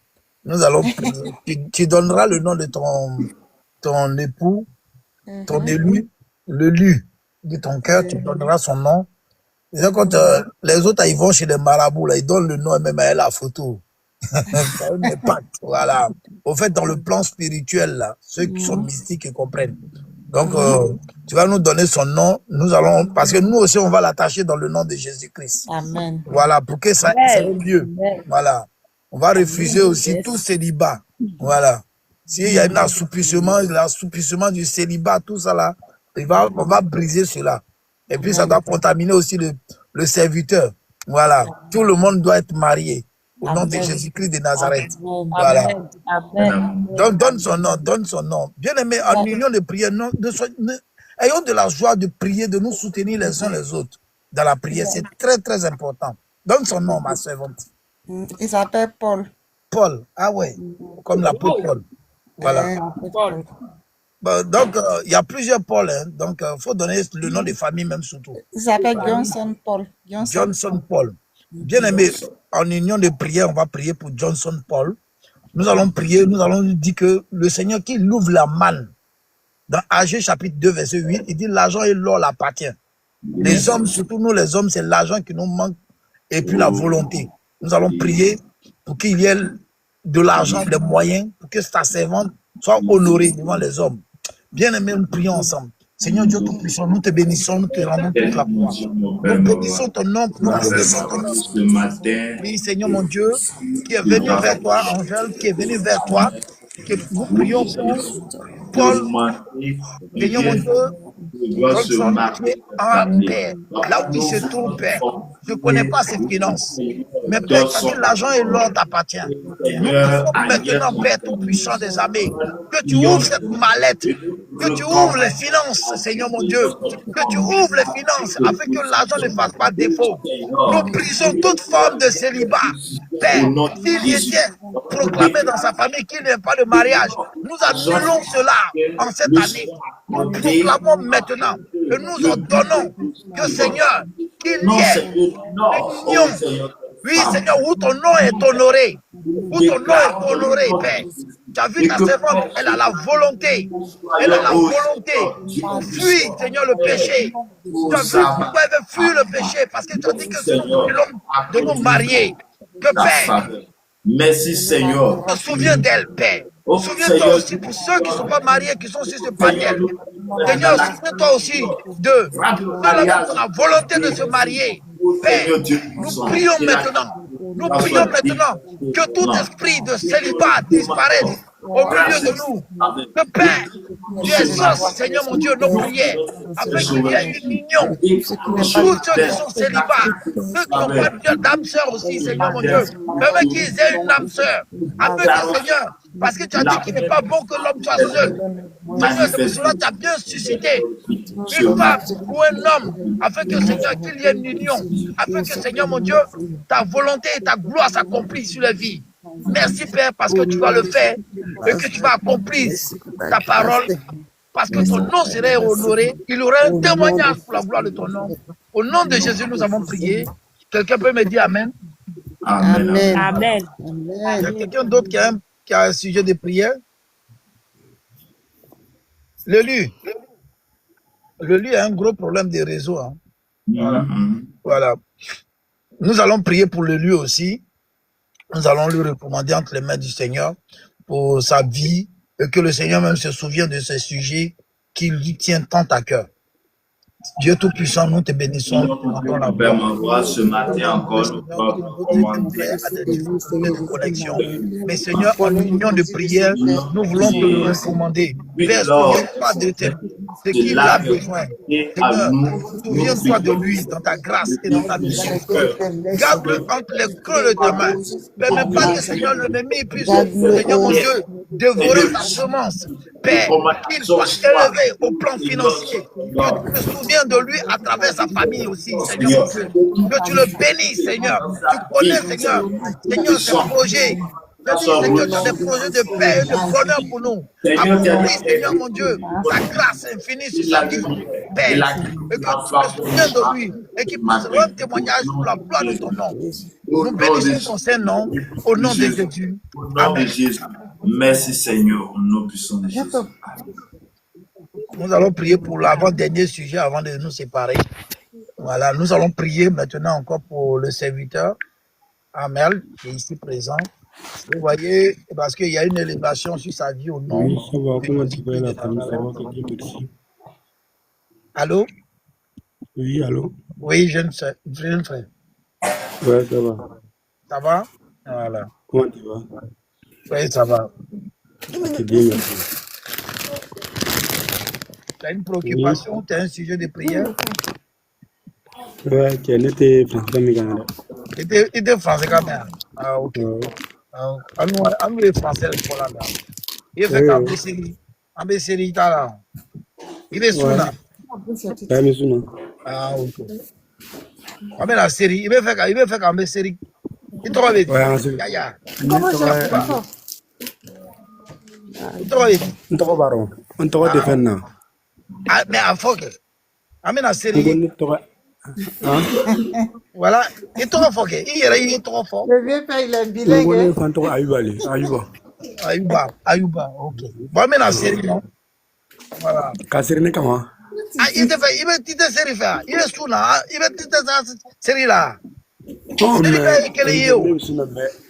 Nous allons prier. Tu donneras le nom de ton époux, ton élu, l'élu de ton cœur, tu donneras son nom. Et quand les autres, ils vont chez les marabouts, là, ils donnent le nom et même à elle la photo. Voilà. Au fait, dans le plan spirituel, là, ceux qui sont mystiques, ils comprennent. Donc, tu vas nous donner son nom. Nous allons, parce que nous aussi, on va l'attacher dans le nom de Jésus-Christ. Amen. Voilà, pour que ça ait lieu. Voilà. On va refuser aussi tout célibat. Voilà. S'il y a un l'assouplissement du célibat, tout ça là, on va briser cela. Et puis, ça doit contaminer aussi le serviteur. Voilà. Tout le monde doit être marié. Au nom de Amen. Jésus-Christ de Nazareth. Voilà. Amen. Amen. Donne son nom, donne son nom. Bien aimé, en union de prière, ayons de la joie de prier, de nous soutenir les uns les autres dans la prière. C'est très, très important. Donne son nom, ma servante. Il s'appelle Paul. Paul. Ah ouais, comme l'apôtre Paul. Voilà. Paul. Bon, donc, il y a plusieurs Paul. Hein, donc, il faut donner le nom de famille même surtout. Il s'appelle Johnson Paul. Johnson Paul. Bien aimé, en union de prière, on va prier pour Johnson Paul. Nous allons prier, nous allons lui dire que le Seigneur qui l'ouvre la manne. Dans Agé chapitre 2, verset 8, il dit l'argent et l'or l'appartient. Les hommes, surtout nous les hommes, c'est l'argent qui nous manque et puis la volonté. Nous allons prier pour qu'il y ait de l'argent, des moyens, pour que ta servante soit honorée devant les hommes. Bien aimé, nous prions ensemble. Seigneur Dieu Tout-Puissant, nous te bénissons, nous te rendons toute la gloire. Nous bénissons ton nom, nous bénissons ton nom. Ce matin, Oui, Seigneur mon Dieu, qui est venu vers toi, Angèle, qui est venu vers toi, que nous prions pour Paul, Seigneur mon Dieu, Johnson, qui est en paix, là où il se trouve, Père. Je ne connais pas ses finances, mais Père, tu as dit l'argent et l'or t'appartient. Nous prions maintenant, Père Tout-Puissant des armées, que tu ouvres cette mallette, que tu ouvres les finances, Seigneur mon Dieu, que tu ouvres les finances afin que l'argent ne fasse pas défaut. Nous brisons toute forme de célibat. Père, s'il était proclamé dans sa famille qu'il n'y a pas de mariage, nous annulons cela en cette année. Nous proclamons maintenant et nous ordonnons que Seigneur, qu'il y ait une union. Oui, Seigneur, où ton nom est honoré. Où ton nom est honoré, Père. Tu as vu ta servante, elle a la volonté. Elle a la volonté pour fuir, Seigneur, le péché. Tu as vu pourquoi elle veut fuir le péché? Parce que tu as dit que c'est l'homme de nous marier. Que Père, merci Seigneur. te souviens d'elle, Père. Souviens-toi aussi pour ceux qui ne sont pas mariés, qui sont sur ce panel. Seigneur, souviens-toi aussi de ceux-là qui ont la volonté de se marier. Père, nous prions maintenant. Nous prions maintenant que tout esprit de célibat disparaisse au milieu de nous. Que Père, tu exauces, Seigneur mon Dieu, nos prières, afin qu'il y ait une union. Tous ceux qui sont célibats, ceux qui n'ont pas d'âme sœur aussi, Seigneur mon Dieu, permets qu'ils aient une âme sœur, afin que, Seigneur, parce que tu as dit qu'il n'est pas bon que l'homme soit seul. Seigneur, c'est pour cela que tu as bien suscité une femme ou un homme, afin que, Seigneur, qu'il y ait une union, afin que, Seigneur mon Dieu, ta volonté et ta gloire s'accomplissent sur la vie. Merci, Père, parce que tu vas le faire et que tu vas accomplir ta parole, parce que ton nom serait honoré. Il y aura un témoignage pour la gloire de ton nom. Au nom de Jésus, nous avons prié. Quelqu'un peut me dire Amen? Amen. Amen. Il y a quelqu'un d'autre qui a un sujet de prière? Lelu a un gros problème de réseau. Hein. Voilà. Nous allons prier pour Lelu aussi. Nous allons lui recommander entre les mains du Seigneur pour sa vie et que le Seigneur même se souvienne de ces sujets qui lui tiennent tant à cœur. Dieu Tout-Puissant, nous te bénissons. Père, m'envoie ce matin encore nous recommander de connexion. Mais Seigneur, en union de prière, nous voulons te le recommander. Père, souviens-toi de ce qu'il a besoin. Seigneur, souviens-toi de lui dans ta grâce et dans ta miséricorde. Garde-le entre les creux de ta main. Permets pas que, Seigneur, l'ennemi puisse, Seigneur mon Dieu, dévorer sa semence. Père, qu'il soit élevé au plan financier. Que tu te souviens de lui à travers sa famille aussi, Seigneur mon Dieu. Que tu le bénisses, Seigneur. Tu connais, Seigneur, ses projets. Seigneur, tu as des projets de paix et de bonheur pour nous. Accomplis, Seigneur mon Dieu, ta grâce infinie sur sa vie, Père. Et que tu te souviens de lui et qu'il puisse rendre témoignage pour la gloire de ton nom. Nous bénissons ton Saint-Nom au nom de Jésus. Amen. Merci Seigneur, au nom puissant de Jésus. Nous allons prier pour l'avant-dernier sujet avant de nous séparer. Voilà, nous allons prier maintenant encore pour le serviteur Amel qui est ici présent. Vous voyez, parce qu'il y a une élévation sur sa vie au nom. Oui, ça va. Comment tu vas, la famille? Ça va, quelqu'un merci. Allô? Oui, allô? Oui, jeune frère. Ouais, ça va. Ça va? Voilà. Comment tu vas? Oui, ça va. C'est bien, merci. Tu as une préoccupation, tu as un sujet de prière? Ouais, qui était français, mais Canada. Il était français quand même. Ah, ok. Ouais. On est français le là. Il fait Oui, qu'en oui. série, là. Il est sous Ouais. là. Ouais, mais sinon. Ah, ok. On met la série. Il veut faire qu'en série. Il te dit. Ouais, ensuite. Ya. Comment ça? Il te dit. On t'a pas baron. On t'a pas défendu, non. Ah, mais à Fogue. On met la On série. connaît toi. Hein? Voilà. Il est trop fort. Il est trop fort. Le vieux père, il est On bilingue. connaît Hein. quand toi Ayuba. Ayuba. Ayuba. Ok. Bon, on met la série, non? Voilà. Kasserine comment? Ah, il te série faire. Il est sous là. Il veut te série là. Oh, Série mais. est quelle est où?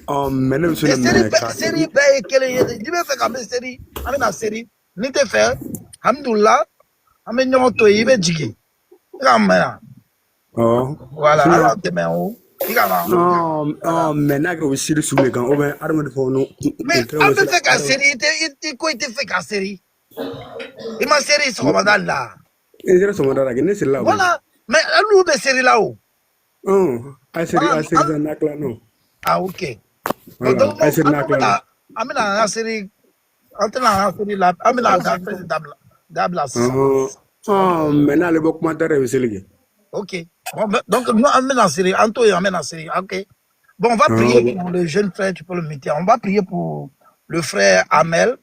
Oh, mais ne me Et souviens série est quelle est? Il veut faire comme série. On met la série. Ni te fait. Alhamdoulilah. On met non toi. Il veut jigger. Oh. Voilà. Alors, demain, où? Non, mais n'a que Siri sous les gants. Oh, ben, Adam de Fono. Mais on peut faire qu'à série. Il fait qu'à série. Il m'a série sur Ramadan là. Et je suis là, c'est là. Voilà. Mais nous de série là-haut. Oh, à Siri, non. Ah, ok. Voilà, Donc, à Siri, Nakla. on la série. Entre la série là. On la série d'Abla. Oh, maintenant, le bon commentaire est aussi. Ok. Bon, donc, nous, on met la série. Anto et on met la série. Ok. Bon, on va prier pour le jeune frère, tu peux le mettre. On va prier pour le frère Amel.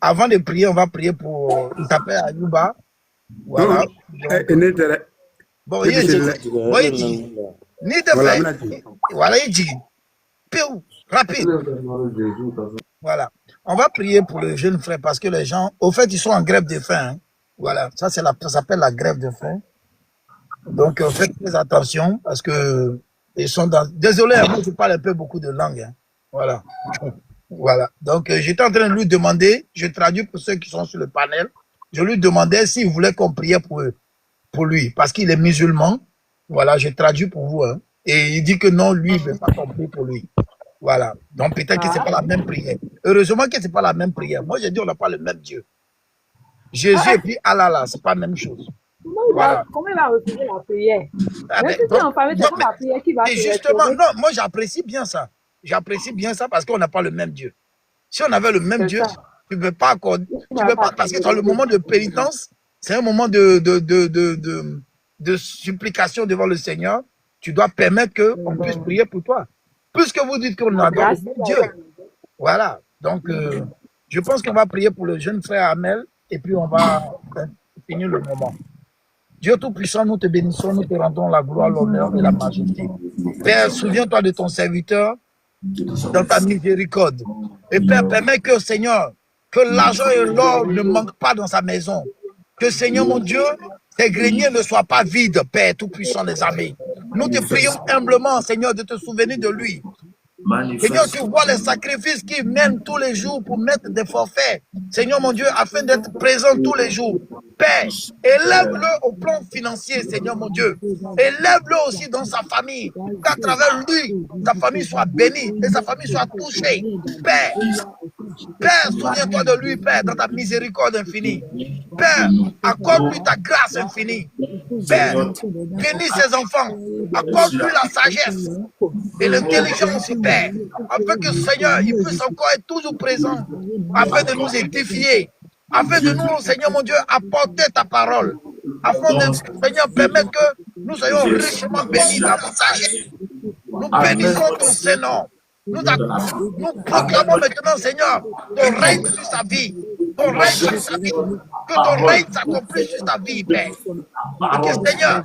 Avant de prier, on va prier pour. Il s'appelle Ayuba. Voilà. Bon, il est dit. Bon, il dit. Ni de fait. Voilà, il dit. Piou, rapide. Voilà. On va prier pour le jeune frère parce que les gens, au fait, ils sont en grève de faim. Hein. Voilà. Ça s'appelle la grève de faim. Donc, faites très attention parce que ils sont dans. Désolé, moi, je parle un peu beaucoup de langues. Hein. Voilà. Voilà. Donc, j'étais en train de lui demander, je traduis pour ceux qui sont sur le panel, je lui demandais s'il voulait qu'on priait pour lui parce qu'il est musulman. Voilà, je traduis pour vous. Hein. Et il dit que non, lui, il ne veut pas qu'on prie pour lui. Voilà. Donc, peut-être que ce n'est pas la même prière. Heureusement que ce n'est pas la même prière. Moi, j'ai dit, on n'a pas le même Dieu. Jésus et puis Allah, là, ce n'est pas la même chose. Voilà. Comment il va recevoir la prière? Même si c'est en famille, c'est pas la prière qui va se justement, non, moi, j'apprécie bien ça. J'apprécie bien ça parce qu'on n'a pas le même Dieu. Si on avait le même Dieu, tu ne peux pas accorder. Tu peux pas, parce que dans le moment de pénitence, c'est un moment de supplication devant le Seigneur. Tu dois permettre qu'on puisse prier pour toi. Puisque vous dites qu'on adore Dieu. Voilà. Donc, je pense qu'on va prier pour le jeune frère Amel et puis on va finir le moment. Dieu Tout-Puissant, nous te bénissons, nous te rendons la gloire, l'honneur et la majesté. Père, souviens-toi de ton serviteur dans ta miséricorde. Et Père, permets que, Seigneur, que l'argent et l'or ne manquent pas dans sa maison. Que, Seigneur mon Dieu, tes greniers ne soient pas vides, Père Tout-Puissant des armées. Nous te prions humblement, Seigneur, de te souvenir de lui. Seigneur, tu vois les sacrifices qu'il mène tous les jours pour mettre des forfaits. Seigneur mon Dieu, afin d'être présent tous les jours. Père, élève-le au plan financier, Seigneur mon Dieu. Élève-le aussi dans sa famille. Qu'à travers lui, sa famille soit bénie et sa famille soit touchée. Père, Père, souviens-toi de lui, Père, dans ta miséricorde infinie. Père, accorde-lui ta grâce infinie. Père, bénis ses enfants. Accorde-lui la sagesse et l'intelligence, Père, afin que, Seigneur, il puisse encore être toujours présent, afin de nous édifier, afin de nous, Seigneur mon Dieu, apporter ta parole, afin de, Seigneur, permettre que nous soyons richement bénis davantage. Nous bénissons ton Seigneur. Nous proclamons maintenant, Seigneur, ton règne sur sa vie, ton règne sur sa vie, que ton règne s'accomplisse sur ta vie, Père. Et que, Seigneur,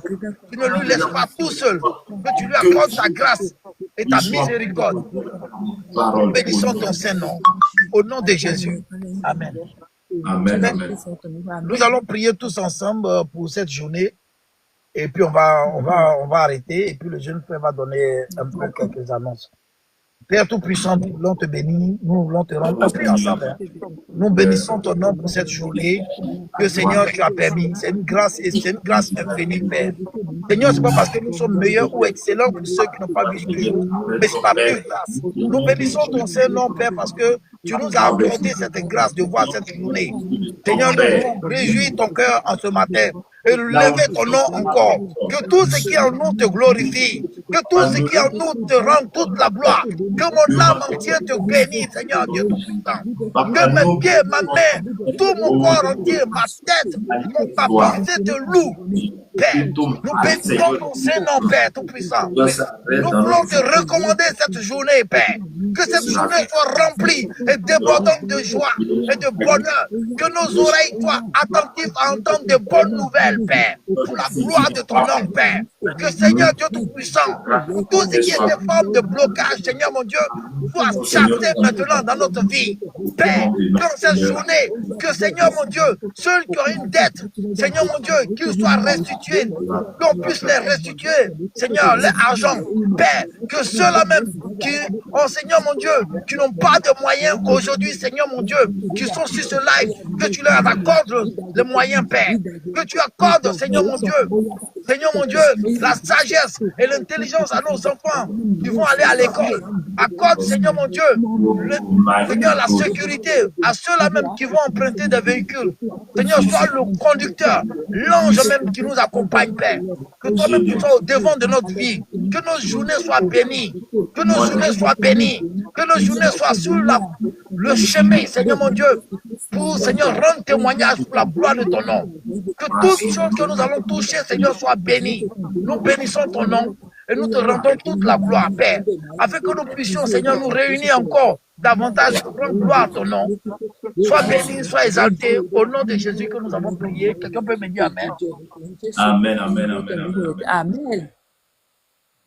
tu ne lui laisses pas tout seul, que tu lui accordes ta grâce et ta miséricorde. Nous bénissons ton Saint-Nom. Au nom de Jésus. Amen. Amen. Nous allons prier tous ensemble pour cette journée. Et puis on va arrêter. Et puis le jeune frère va donner un peu quelques annonces. Père Tout-Puissant, nous voulons te bénir, nous voulons te rendre. On prie ensemble. Hein. Nous bénissons ton nom pour cette journée que, Seigneur, tu as permis. C'est une grâce et c'est une grâce infinie, Père. Seigneur, c'est pas parce que nous sommes meilleurs ou excellents que ceux qui n'ont pas vu que nous, mais c'est pas plus grâce. Nous bénissons ton Saint-Nom, Père, parce que tu nous as accordé cette grâce de voir cette journée. Seigneur, nous réjouis ton cœur en ce matin et lever ton nom encore. Que tout ce qui en nous te glorifie. Que tout ce qui en nous te rend toute la gloire. Que mon âme entière te bénisse, Seigneur Dieu Tout-Puissant. Que mes pieds, ma main, tout mon corps entier, ma tête, mon pensée te loue. Père, nous bénissons ton Saint-Nom, Père Tout-Puissant. Nous voulons te recommander cette journée, Père. Que cette journée soit remplie et débordante de joie et de bonheur. Que nos oreilles soient attentives à entendre de bonnes nouvelles, Père. Pour la gloire de ton nom, Père. Que Seigneur Dieu Tout-Puissant, tout ce qui est des formes de blocage, Seigneur mon Dieu, soit chassé maintenant dans notre vie. Père, dans cette journée, que Seigneur mon Dieu, ceux qui ont une dette, Seigneur mon Dieu, qu'ils soient restitués, qu'on puisse les restituer, Seigneur, l'argent, Père, que ceux-là même qui ont, Seigneur mon Dieu, qui n'ont pas de moyens aujourd'hui, Seigneur mon Dieu, qui sont sur ce live, que tu leur accordes les moyens, Père, que tu accordes, Seigneur mon Dieu, la sagesse et l'intelligence à nos enfants qui vont aller à l'école. Accorde, Seigneur mon Dieu, Seigneur, la sécurité à ceux-là même qui vont emprunter des véhicules. Seigneur, sois le conducteur, l'ange même qui nous accompagne, Père. Que toi-même tu sois au devant de notre vie. Que nos journées soient bénies. Que nos journées soient bénies. Que nos journées soient sur le chemin, Seigneur mon Dieu, pour, Seigneur, rendre témoignage pour la gloire de ton nom. Que toutes choses que nous allons toucher, Seigneur, soient bénies. Nous bénissons ton nom et nous te rendons toute la gloire, Père, afin que nous puissions, Seigneur, nous réunir encore davantage pour rendre gloire à ton nom. Sois béni, sois exalté, au nom de Jésus que nous avons prié. Quelqu'un peut me dire Amen. Amen, amen, amen, amen. Amen.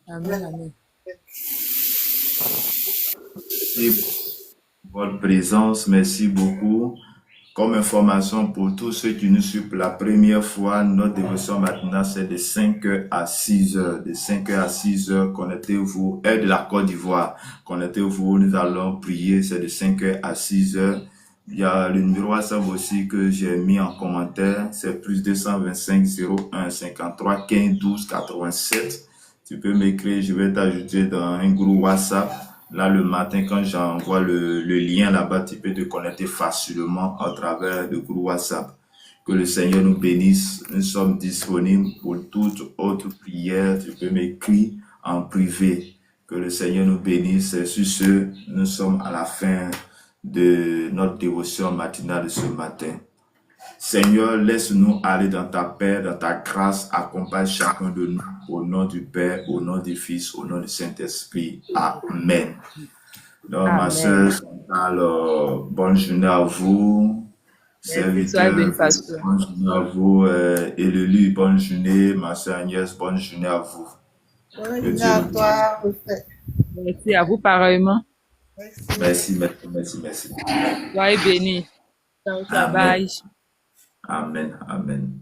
Amen, amen. Merci pour votre présence, merci beaucoup. Comme information pour tous ceux qui nous suivent pour la première fois, notre dévotion maintenant c'est de 5h à 6h. De 5h à 6h, connectez-vous. Heure de la Côte d'Ivoire, connectez-vous, nous allons prier, c'est de 5h à 6h. Il y a le numéro WhatsApp aussi que j'ai mis en commentaire, c'est plus 225 01 53 15 12 87. Tu peux m'écrire, je vais t'ajouter dans un groupe WhatsApp. Là, le matin, quand j'envoie le lien là-bas, tu peux te connecter facilement à travers le groupe WhatsApp. Que le Seigneur nous bénisse. Nous sommes disponibles pour toute autre prière. Tu peux m'écrire en privé. Que le Seigneur nous bénisse. Et sur ce, nous sommes à la fin de notre dévotion matinale de ce matin. Seigneur, laisse-nous aller dans ta paix, dans ta grâce. Accompagne chacun de nous au nom du Père, au nom du Fils, au nom du Saint-Esprit. Amen. Donc, ma soeur Chantal, bonne journée à vous. Serviteur, bonne journée à vous. Élelu, bonne journée. Ma soeur Agnès, bonne journée à vous. Bonne journée à toi, Merci à vous pareillement. Merci, merci, merci. Soyez bénis. Ciao, ciao, bye. Amen, amen.